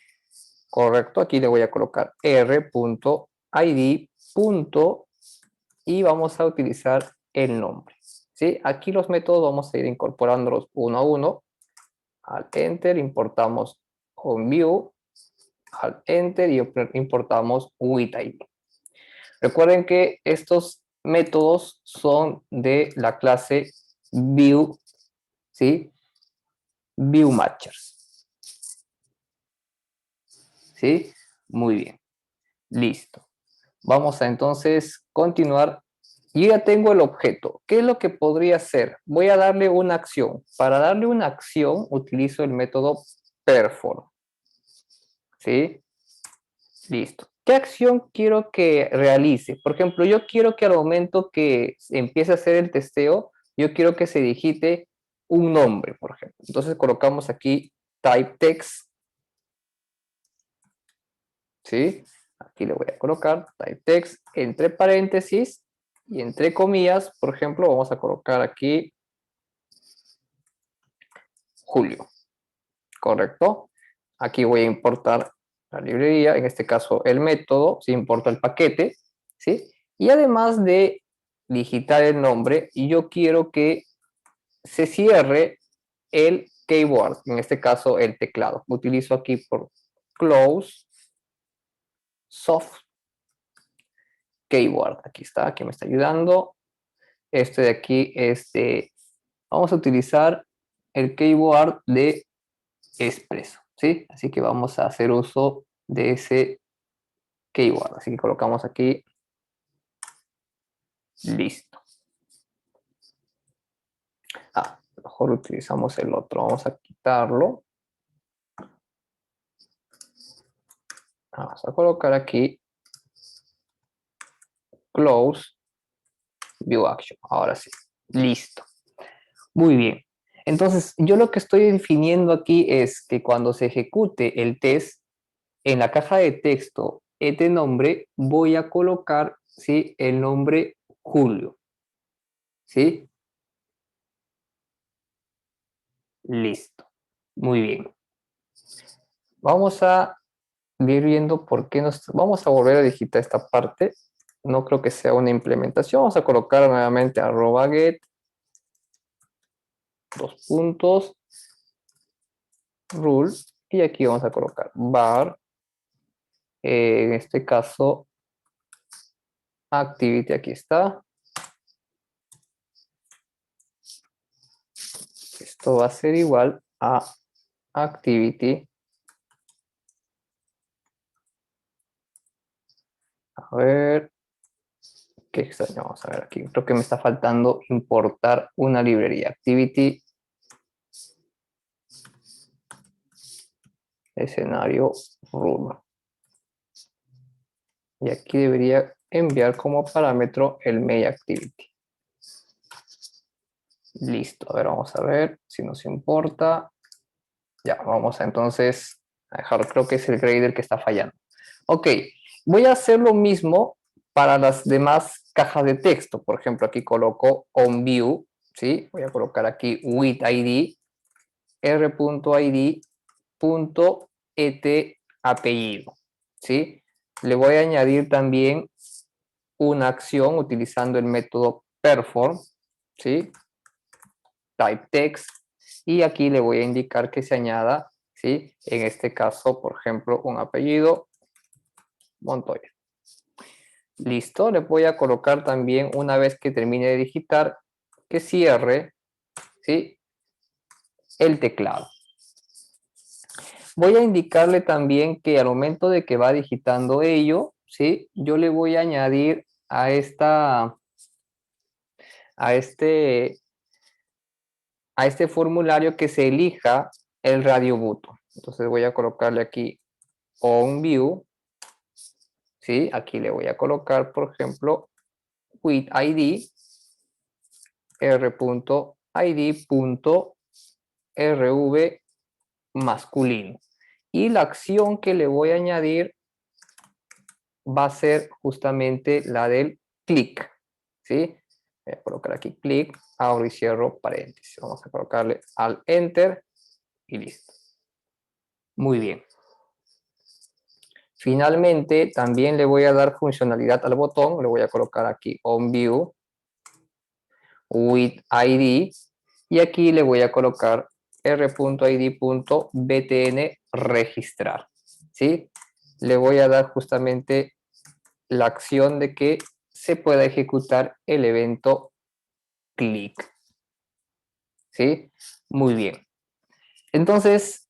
Correcto, aquí le voy a colocar r.id. Y vamos a utilizar el nombre, ¿sí? Aquí los métodos vamos a ir incorporándolos uno a uno. Al enter importamos onView, al enter y importamos withID. Recuerden que estos métodos son de la clase View, ¿sí? ViewMatchers, ¿sí? Muy bien, listo. Vamos a entonces continuar. Yo ya tengo el objeto. ¿Qué es lo que podría hacer? Voy a darle una acción. Para darle una acción utilizo el método perform, ¿sí? Listo. ¿Qué acción quiero que realice? Por ejemplo, yo quiero que al momento que empiece a hacer el testeo, yo quiero que se digite un nombre, por ejemplo. Entonces colocamos aquí type text, ¿sí? Aquí le voy a colocar type text entre paréntesis y entre comillas, por ejemplo, vamos a colocar aquí Julio, ¿correcto? Aquí voy a importar la librería, en este caso el método, se importa el paquete, ¿sí? Y además de digitar el nombre, yo quiero que se cierre el keyboard, en este caso el teclado. Utilizo aquí por close soft keyboard. Aquí está, aquí me está ayudando. Este de aquí es de, vamos a utilizar el keyboard de Expresso, ¿sí? Así que vamos a hacer uso de ese keyword. Así que colocamos aquí, listo. Mejor utilizamos el otro. Vamos a quitarlo. Vamos a colocar aquí close view action. Ahora sí, listo. Muy bien. Entonces, yo lo que estoy definiendo aquí es que cuando se ejecute el test, en la caja de texto, este nombre, voy a colocar, ¿sí? El nombre Julio, ¿sí? Listo. Muy bien. Vamos a ir viendo por qué nos... Vamos a volver a digitar esta parte. No creo que sea una implementación. Vamos a colocar nuevamente @get, dos puntos, rule, y aquí vamos a colocar var, en este caso, activity, aquí está. Esto va a ser igual a activity. A ver, qué extraño, vamos a ver aquí. Creo que me está faltando importar una librería. Activity, escenario, rule. Y aquí debería enviar como parámetro el main activity. Listo, a ver, vamos a ver si nos importa. Ya, vamos a entonces a dejar, creo que es el grader que está fallando. Ok, voy a hacer lo mismo para las demás cajas de texto. Por ejemplo, aquí coloco onView, ¿sí? Voy a colocar aquí with ID, r.id.et apellido, ¿sí? Le voy a añadir también una acción utilizando el método perform, ¿sí? Type text, y aquí le voy a indicar que se añada, ¿sí? En este caso, por ejemplo, un apellido, Montoya. Listo, le voy a colocar también, una vez que termine de digitar, que cierre, ¿sí? El teclado. Voy a indicarle también que al momento de que va digitando ello, ¿sí? Yo le voy a añadir a este formulario que se elija el radio button. Entonces voy a colocarle aquí onView, ¿sí? Aquí le voy a colocar, por ejemplo, with ID, r.id.rv masculino. Y la acción que le voy a añadir va a ser justamente la del clic, ¿sí? Voy a colocar aquí clic, abro y cierro paréntesis. Vamos a colocarle al enter y listo. Muy bien. Finalmente, también le voy a dar funcionalidad al botón. Le voy a colocar aquí onView with ID, y aquí le voy a colocar r.id.btn registrar, ¿sí? Le voy a dar justamente la acción de que se pueda ejecutar el evento clic, ¿sí? Muy bien. Entonces,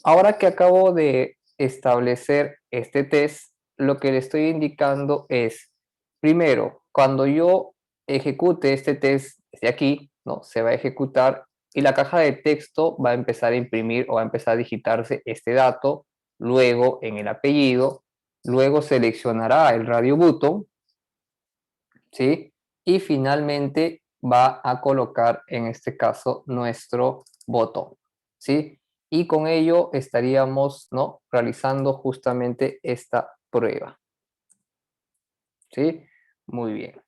ahora que acabo de establecer este test, lo que le estoy indicando es, primero, cuando yo ejecute este test desde aquí, ¿no? Se va a ejecutar y la caja de texto va a empezar a imprimir o va a empezar a digitarse este dato, luego en el apellido, luego seleccionará el radio button, ¿sí? Y finalmente va a colocar en este caso nuestro botón, ¿sí? Y con ello estaríamos, ¿no? Realizando justamente esta prueba, ¿sí? Muy bien.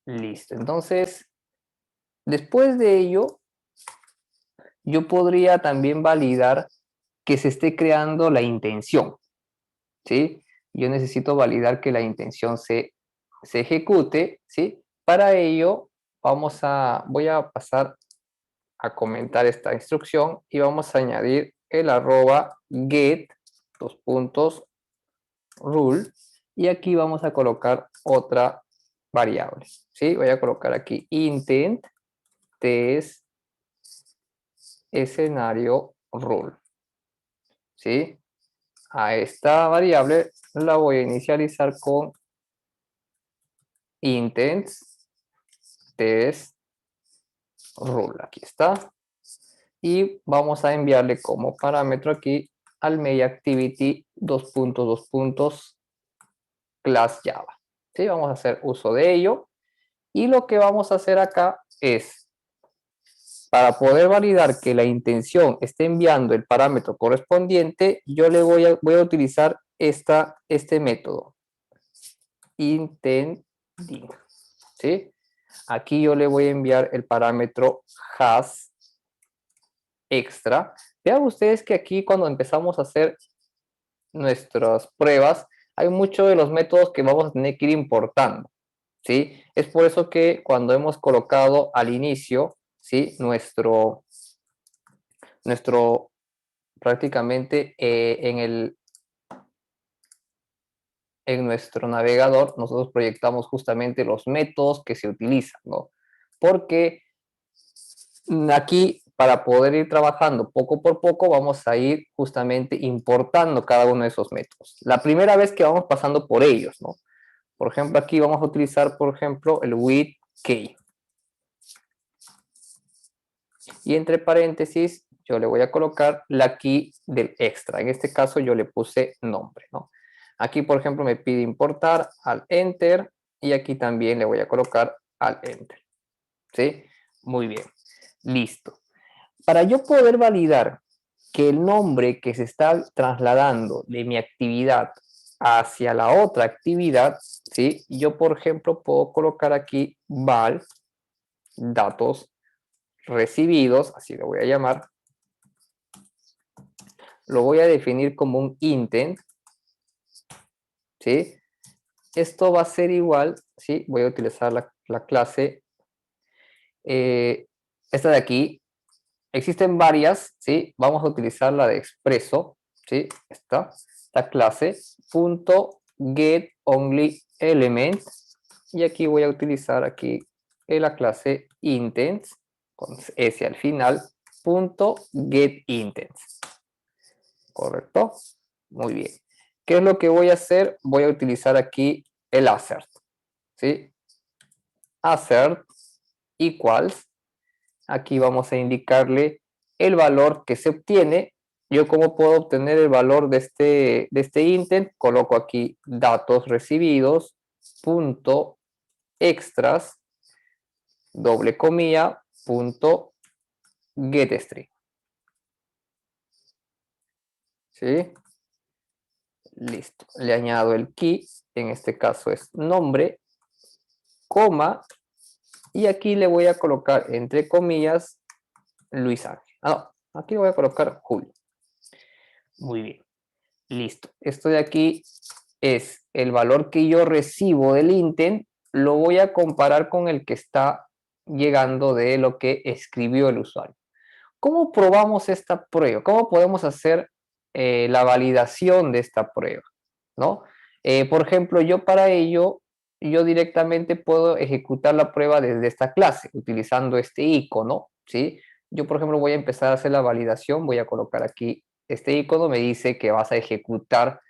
Listo. Entonces, después de ello, yo podría también validar que se esté creando la intención, ¿sí? Yo necesito validar que la intención se ejecute, ¿sí? Para ello, voy a pasar a comentar esta instrucción y vamos a añadir el @get, dos puntos, rule, y aquí vamos a colocar otra variable, ¿sí? Voy a colocar aquí intent test escenario rule, ¿sí? A esta variable la voy a inicializar con intent test rule, aquí está, y vamos a enviarle como parámetro aquí al main activity dos puntos class Java, ¿sí? Vamos a hacer uso de ello, y lo que vamos a hacer acá es, para poder validar que la intención esté enviando el parámetro correspondiente, yo le voy a utilizar este método intending, ¿sí? Aquí yo le voy a enviar el parámetro has extra, Vean ustedes que aquí cuando empezamos a hacer nuestras pruebas, hay muchos de los métodos que vamos a tener que ir importando, ¿sí? Es por eso que cuando hemos colocado al inicio, ¿sí? Nuestro prácticamente en nuestro navegador, nosotros proyectamos justamente los métodos que se utilizan, ¿no? Porque aquí, para poder ir trabajando poco por poco, vamos a ir justamente importando cada uno de esos métodos. La primera vez que vamos pasando por ellos, ¿no? Por ejemplo, aquí vamos a utilizar, por ejemplo, el with key. Y entre paréntesis, yo le voy a colocar la key del extra. En este caso, yo le puse nombre, ¿no? Aquí, por ejemplo, me pide importar al enter y aquí también le voy a colocar al enter. ¿Sí? Muy bien. Listo. Para yo poder validar que el nombre que se está trasladando de mi actividad hacia la otra actividad, ¿sí? Yo, por ejemplo, puedo colocar aquí val datos recibidos, así lo voy a llamar. Lo voy a definir como un intent, ¿sí? Esto va a ser igual, ¿sí? Voy a utilizar la clase, esta de aquí. Existen varias, ¿sí? Vamos a utilizar la de expreso, ¿sí? Esta clase, punto get only element. Y aquí voy a utilizar aquí la clase intents, con S al final, punto get intents. ¿Correcto? Muy bien. ¿Qué es lo que voy a hacer? Voy a utilizar aquí el assert, ¿sí? Assert equals. Aquí vamos a indicarle el valor que se obtiene. Yo, ¿cómo puedo obtener el valor de este intent? Coloco aquí datos recibidos, punto extras, doble comilla, punto getString. ¿Sí? Listo. Le añado el key, en este caso es nombre, coma, y aquí le voy a colocar entre comillas Luis Ángel. Ah, no, aquí le voy a colocar Julio. Muy bien. Listo. Esto de aquí es el valor que yo recibo del intent, lo voy a comparar con el que está llegando de lo que escribió el usuario. ¿Cómo probamos esta prueba? ¿Cómo podemos hacer la validación de esta prueba? ¿No? Por ejemplo, yo para ello, yo directamente puedo ejecutar la prueba desde esta clase, utilizando este icono, ¿sí? Yo, por ejemplo, voy a empezar a hacer la validación, voy a colocar aquí este icono, me dice que vas a ejecutar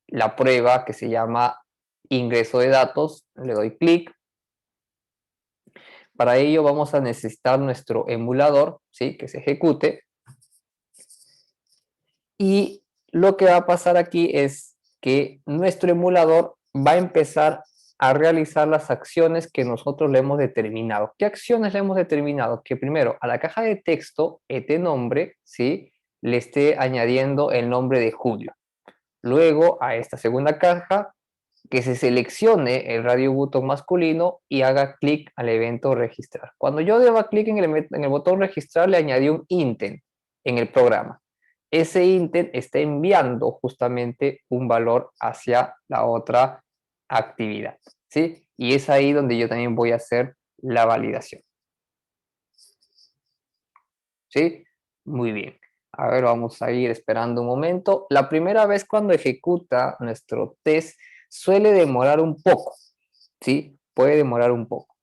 la prueba que se llama ingreso de datos, le doy clic. Para ello vamos a necesitar nuestro emulador, ¿sí? Que se ejecute. Y lo que va a pasar aquí es que nuestro emulador va a empezar a realizar las acciones que nosotros le hemos determinado. ¿Qué acciones le hemos determinado? Que primero a la caja de texto, este nombre, ¿sí? Le esté añadiendo el nombre de Julio. Luego a esta segunda caja, que se seleccione el radio botón masculino y haga clic al evento registrar. Cuando yo deba clic en el botón registrar, le añadí un intent en el programa. Ese intent está enviando justamente un valor hacia la otra actividad, ¿sí? Y es ahí donde yo también voy a hacer la validación. ¿Sí? Muy bien. A ver, vamos a ir esperando un momento. La primera vez cuando ejecuta nuestro test suele demorar un poco, ¿sí? Puede demorar un poco.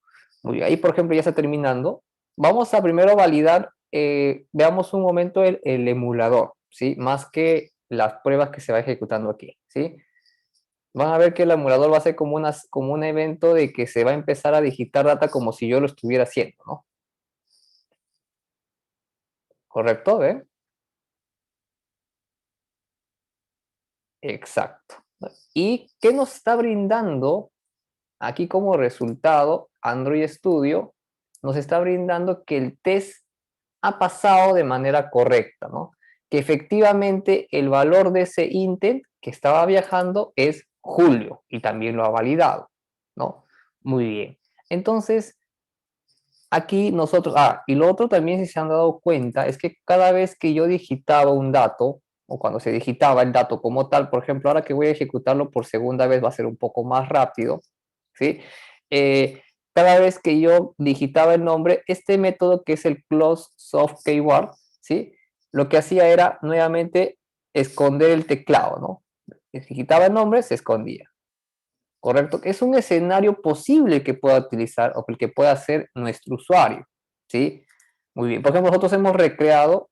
Muy bien. Ahí, por ejemplo, ya está terminando. Vamos a primero validar, veamos un momento el emulador, ¿sí? Más que las pruebas que se va ejecutando aquí, ¿sí? Van a ver que el emulador va a ser como un evento de que se va a empezar a digitar data como si yo lo estuviera haciendo, ¿no? ¿Correcto? ¿Ve? Exacto. ¿Y qué nos está brindando aquí como resultado? Android Studio nos está brindando que el test ha pasado de manera correcta, ¿no? Que efectivamente el valor de ese intent que estaba viajando es Julio y también lo ha validado, ¿no? Muy bien. Entonces, aquí nosotros, y lo otro también, si se han dado cuenta, es que cada vez que yo digitaba un dato, o cuando se digitaba el dato como tal, por ejemplo, ahora que voy a ejecutarlo por segunda vez va a ser un poco más rápido, ¿sí? Cada vez que yo digitaba el nombre, este método que es el close soft keyword, ¿sí? Lo que hacía era nuevamente esconder el teclado, ¿no? Digitaba el nombre, se escondía. ¿Correcto? Es un escenario posible que pueda utilizar o el que pueda hacer nuestro usuario, ¿sí? Muy bien. Por ejemplo, nosotros hemos recreado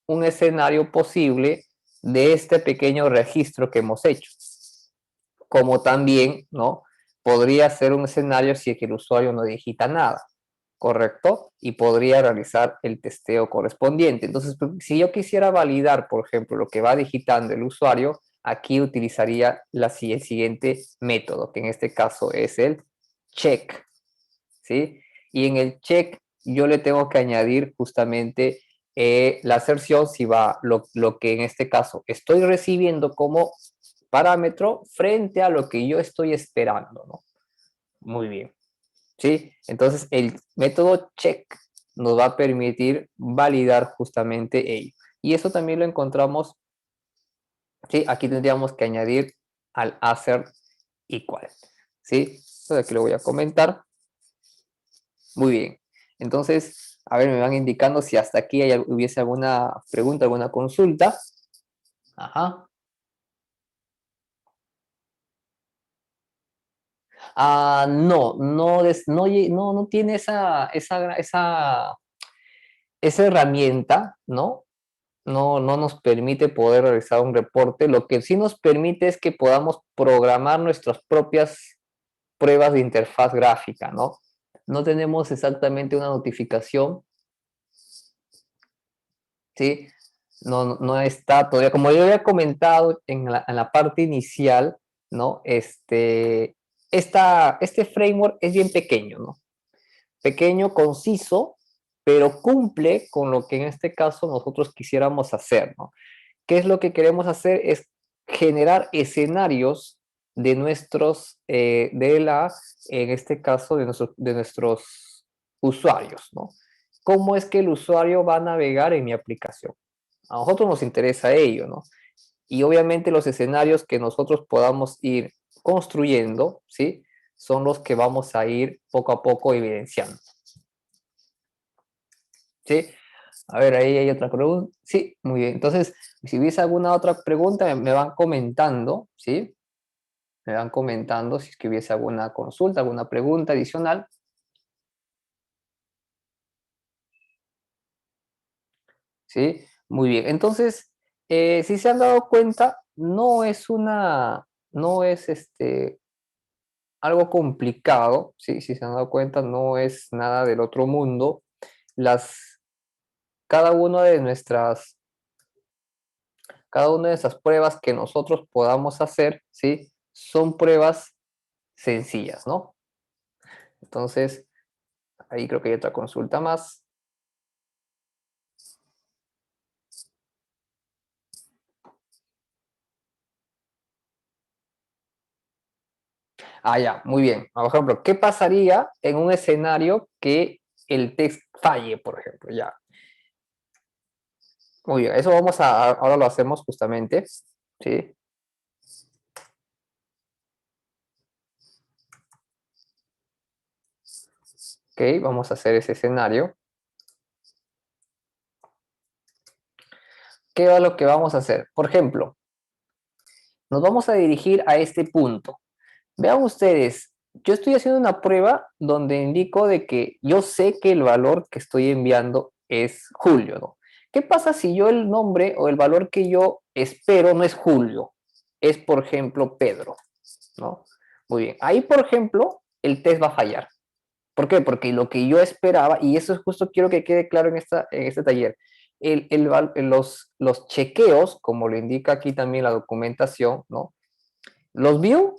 un escenario posible de este pequeño registro que hemos hecho, como también, ¿no? Podría ser un escenario si es que el usuario no digita nada, ¿correcto? Y podría realizar el testeo correspondiente. Entonces, si yo quisiera validar, por ejemplo, lo que va digitando el usuario, aquí utilizaría el siguiente método, que en este caso es el check, ¿sí? Y en el check yo le tengo que añadir justamente la aserción si va lo que en este caso estoy recibiendo como parámetro frente a lo que yo estoy esperando, ¿no? Muy bien. ¿Sí? Entonces, el método check nos va a permitir validar justamente ello. Y eso también lo encontramos, ¿sí? Aquí tendríamos que añadir al assert equal, ¿sí? Entonces, aquí lo voy a comentar. Muy bien. Entonces, a ver, me van indicando si hasta aquí hubiese alguna pregunta, alguna consulta. Ajá. No, no tiene esa herramienta, ¿no? No nos permite poder realizar un reporte. Lo que sí nos permite es que podamos programar nuestras propias pruebas de interfaz gráfica, ¿no? No tenemos exactamente una notificación, ¿sí? No está todavía, como yo había comentado en la parte inicial, ¿no? Este framework es bien pequeño, ¿no? Pequeño, conciso, pero cumple con lo que en este caso nosotros quisiéramos hacer, ¿no? ¿Qué es lo que queremos hacer? Es generar escenarios de nuestros, en este caso, de nuestros usuarios, ¿no? ¿Cómo es que el usuario va a navegar en mi aplicación? A nosotros nos interesa ello, ¿no? Y obviamente los escenarios que nosotros podamos ir construyendo, ¿sí? Son los que vamos a ir poco a poco evidenciando, ¿sí? A ver, ahí hay otra pregunta. Sí, muy bien. Entonces, si hubiese alguna otra pregunta, me van comentando, ¿sí? Me van comentando si es que hubiese alguna consulta, alguna pregunta adicional. ¿Sí? Muy bien. Entonces, si se han dado cuenta, no es algo complicado, ¿sí? Si se han dado cuenta, no es nada del otro mundo. Las, cada una de nuestras cada una de esas pruebas que nosotros podamos hacer, ¿sí? Son pruebas sencillas, ¿no? Entonces, ahí creo que hay otra consulta más. Ya, muy bien. Por ejemplo, ¿qué pasaría en un escenario que el test falle, por ejemplo? Ya. Muy bien, eso ahora lo hacemos justamente, ¿sí? Ok, vamos a hacer ese escenario. ¿Qué es lo que vamos a hacer? Por ejemplo, nos vamos a dirigir a este punto. Vean ustedes, yo estoy haciendo una prueba donde indico de que yo sé que el valor que estoy enviando es Julio, ¿no? ¿Qué pasa si yo el nombre o el valor que yo espero no es Julio? Es, por ejemplo, Pedro, ¿no? Muy bien. Ahí, por ejemplo, el test va a fallar. ¿Por qué? Porque lo que yo esperaba, y eso es justo quiero que quede claro en este taller, los chequeos, como lo indica aquí también la documentación, ¿no? Los view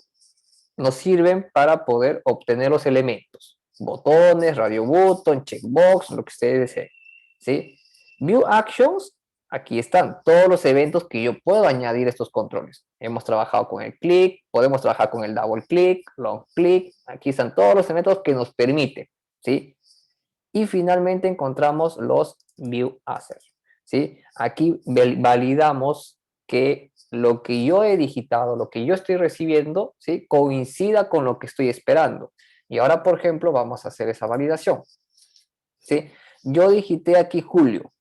nos sirven para poder obtener los elementos. Botones, radio button, checkbox, lo que ustedes deseen. ¿Sí? View actions, aquí están todos los eventos que yo puedo añadir a estos controles. Hemos trabajado con el click, podemos trabajar con el double click, long click. Aquí están todos los eventos que nos permiten. ¿Sí? y finalmente encontramos los view assets, ¿sí? Aquí validamos que lo que yo he digitado, lo que yo estoy recibiendo, ¿sí? Coincida con lo que estoy esperando. Y ahora, por ejemplo, vamos a hacer esa validación, ¿sí? Yo digité aquí Julio,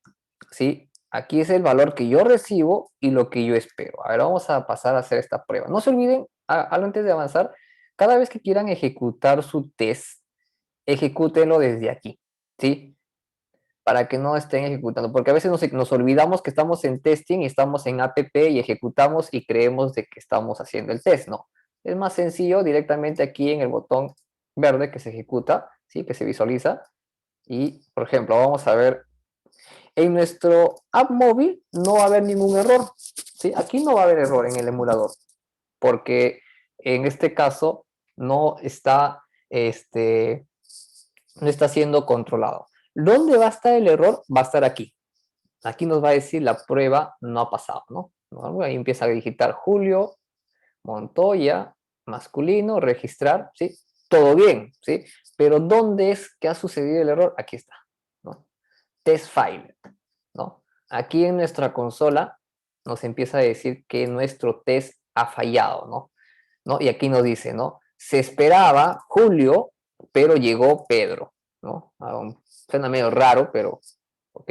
¿sí? Aquí es el valor que yo recibo y lo que yo espero. A ver, vamos a pasar a hacer esta prueba. No se olviden, antes de avanzar, cada vez que quieran ejecutar su test, ejecútenlo desde aquí, ¿sí? Para que no estén ejecutando, porque a veces nos olvidamos que estamos en testing y estamos en app y ejecutamos y creemos de que estamos haciendo el test, no. Es más sencillo directamente aquí en el botón verde que se ejecuta, ¿sí? Que se visualiza. Y, por ejemplo, vamos a ver, en nuestro app móvil no va a haber ningún error, ¿sí? Aquí no va a haber error en el emulador, porque en este caso no está, no está siendo controlado. ¿Dónde va a estar el error? Va a estar aquí. Aquí nos va a decir la prueba no ha pasado, ¿no? Ahí empieza a digitar Julio, Montoya, masculino, registrar, ¿sí? Todo bien, ¿sí? Pero ¿dónde es que ha sucedido el error? Aquí está, ¿no? Test file, ¿no? Aquí en nuestra consola nos empieza a decir que nuestro test ha fallado, ¿no? Y aquí nos dice, ¿no? Se esperaba Julio, pero llegó Pedro, ¿no? Suena medio raro, pero, ¿ok?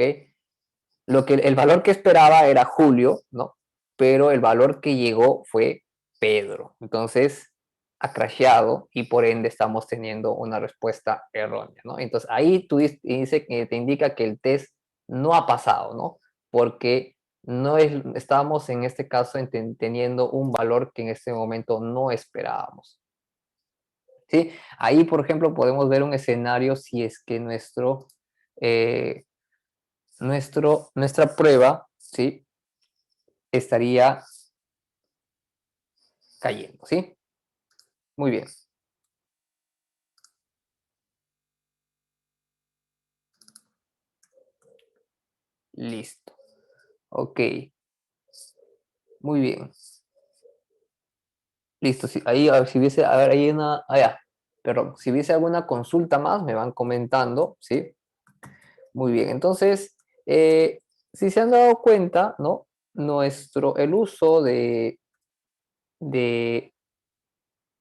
El valor que esperaba era Julio, ¿no? Pero el valor que llegó fue Pedro. Entonces, ha crasheado y por ende estamos teniendo una respuesta errónea, ¿no? Entonces, ahí dice que te indica que el test no ha pasado, ¿no? Porque no estábamos en este caso teniendo un valor que en este momento no esperábamos. ¿Sí? Ahí, por ejemplo, podemos ver un escenario si es que eh, nuestra prueba, ¿sí? Estaría cayendo, ¿sí? Muy bien. Listo. Ok. Muy bien. Listo. Sí, ahí, a ver, si hubiese, a ver, hay una, ya. Perdón, si hubiese alguna consulta más, me van comentando, ¿sí? Muy bien. Entonces, si se han dado cuenta, ¿no? El uso de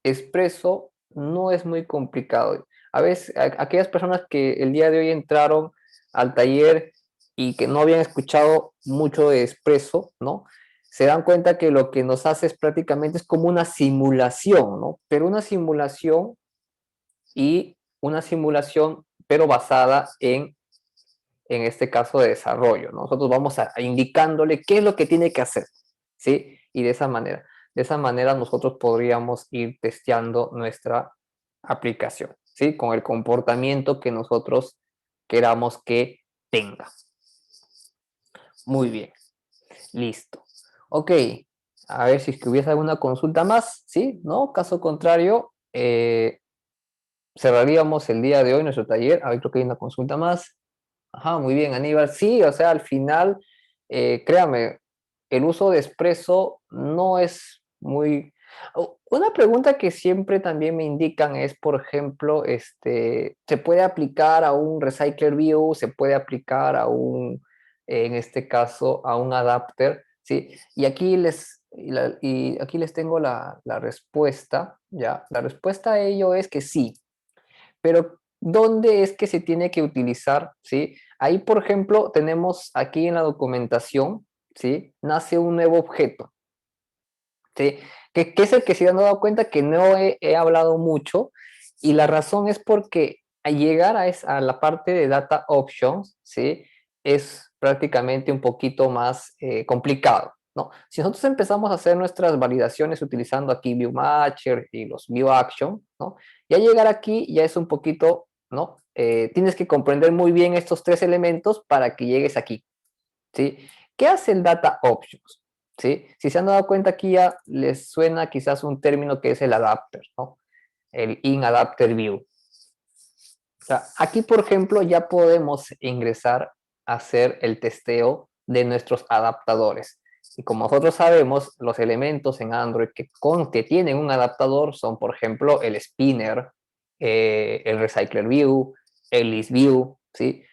Expreso no es muy complicado. A veces, aquellas personas que el día de hoy entraron al taller y que no habían escuchado mucho de Expreso, ¿no? Se dan cuenta que lo que nos hace es prácticamente es como una simulación, ¿no? Pero una simulación, pero basada en este caso de desarrollo, ¿no? Nosotros vamos a indicándole qué es lo que tiene que hacer, ¿sí? Y de esa manera nosotros podríamos ir testeando nuestra aplicación, ¿sí? Con el comportamiento que nosotros queramos que tenga. Muy bien, listo. Ok, a ver si es que hubiese alguna consulta más, ¿sí? ¿No? Caso contrario, cerraríamos el día de hoy nuestro taller. A ver, creo que hay una consulta más. Ajá, muy bien, Aníbal. Sí, o sea, al final, créame, el uso de Expreso no es muy... Una pregunta que siempre también me indican es, por ejemplo, ¿se puede aplicar a un Recycler View? ¿Se puede aplicar en este caso, a un adapter? ¿Sí? Y aquí les tengo la respuesta, ¿ya? La respuesta a ello es que sí, pero ¿dónde es que se tiene que utilizar? ¿Sí? Ahí, por ejemplo, tenemos aquí en la documentación, ¿sí? Nace un nuevo objeto, ¿sí? Que es el que se han dado cuenta que no he hablado mucho, y la razón es porque al llegar a la parte de Data Options, ¿sí? Es prácticamente un poquito más complicado, ¿no? Si nosotros empezamos a hacer nuestras validaciones utilizando aquí ViewMatcher y los ViewAction, ¿no? Ya llegar aquí ya es un poquito, ¿no? Tienes que comprender muy bien estos tres elementos para que llegues aquí, ¿sí? ¿Qué hace el Data Options? ¿Sí? Si se han dado cuenta, aquí ya les suena quizás un término que es el adapter, ¿no? El in-adapter view. O sea, aquí, por ejemplo, ya podemos ingresar a hacer el testeo de nuestros adaptadores. Y como nosotros sabemos, los elementos en Android que tienen un adaptador son, por ejemplo, el spinner, el recycler view, el list view, ¿sí?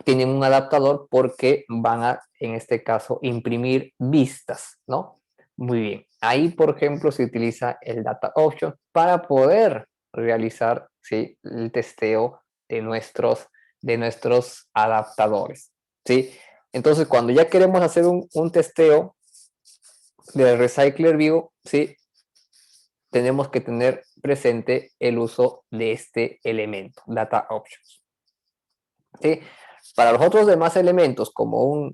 Tienen un adaptador porque van a, en este caso, imprimir vistas, ¿no? Muy bien. Ahí, por ejemplo, se utiliza el Data Option para poder realizar, ¿sí?, el testeo de nuestros adaptadores, ¿sí? Entonces, cuando ya queremos hacer un testeo del Recycler View, ¿sí?, tenemos que tener presente el uso de este elemento, Data Options, ¿sí? Para los otros demás elementos, como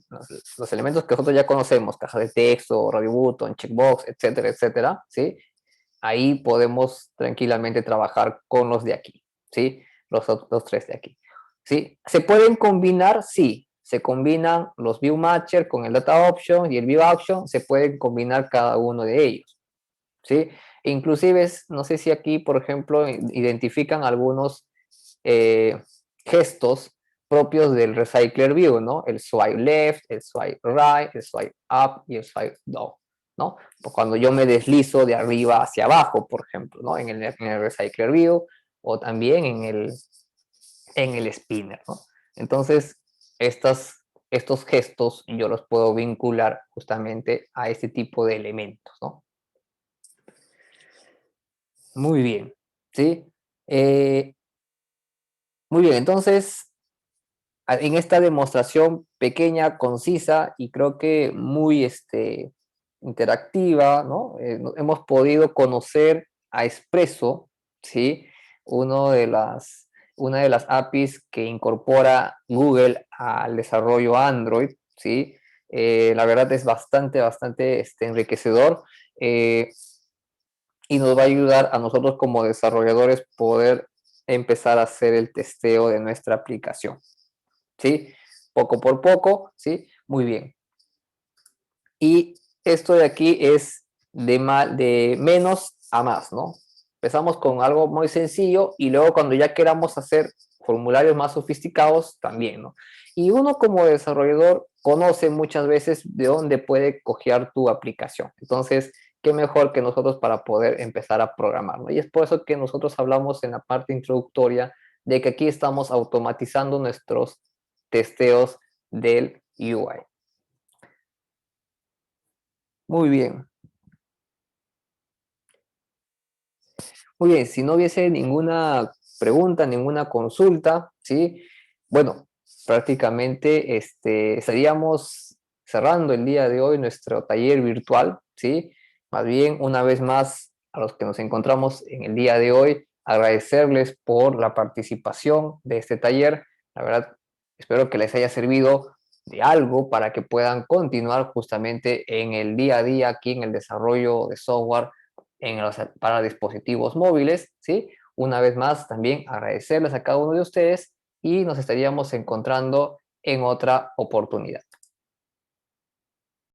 los elementos que nosotros ya conocemos, caja de texto, radio button, checkbox, etcétera, etcétera, ¿sí? Ahí podemos tranquilamente trabajar con los de aquí, ¿sí? Los tres de aquí, ¿sí? ¿Se pueden combinar? Sí. Se combinan los View Matcher con el Data Option y el View Action, se pueden combinar cada uno de ellos, ¿sí? Inclusive, no sé si aquí, por ejemplo, identifican algunos gestos propios del Recycler View, ¿no? El swipe left, el swipe right, el swipe up y el swipe down, ¿no? Cuando yo me deslizo de arriba hacia abajo, por ejemplo, ¿no? En el Recycler View o también en el spinner, ¿no? Entonces, estos gestos yo los puedo vincular justamente a este tipo de elementos, ¿no? Muy bien, ¿sí? Muy bien, entonces, en esta demostración pequeña, concisa y creo que muy interactiva, ¿no? Hemos podido conocer a Espresso, ¿sí? Uno de las, una de las APIs que incorpora Google al desarrollo Android, ¿sí? La verdad es bastante enriquecedor. Y nos va a ayudar a nosotros como desarrolladores poder empezar a hacer el testeo de nuestra aplicación, ¿sí? Poco por poco, ¿sí? Muy bien. Y esto de aquí es de menos a más, ¿no? Empezamos con algo muy sencillo y luego cuando ya queramos hacer formularios más sofisticados, también, ¿no? Y uno como desarrollador conoce muchas veces de dónde puede cojear tu aplicación. Entonces, qué mejor que nosotros para poder empezar a programar, ¿no? Y es por eso que nosotros hablamos en la parte introductoria de que aquí estamos automatizando nuestros testeos del UI. Muy bien. Muy bien, si no hubiese ninguna pregunta, ninguna consulta, ¿sí? Bueno, prácticamente estaríamos cerrando el día de hoy nuestro taller virtual, ¿sí? Más bien, una vez más, a los que nos encontramos en el día de hoy, agradecerles por la participación de este taller. La verdad, espero que les haya servido de algo para que puedan continuar justamente en el día a día aquí en el desarrollo de software para dispositivos móviles, ¿sí? Una vez más, también agradecerles a cada uno de ustedes y nos estaríamos encontrando en otra oportunidad.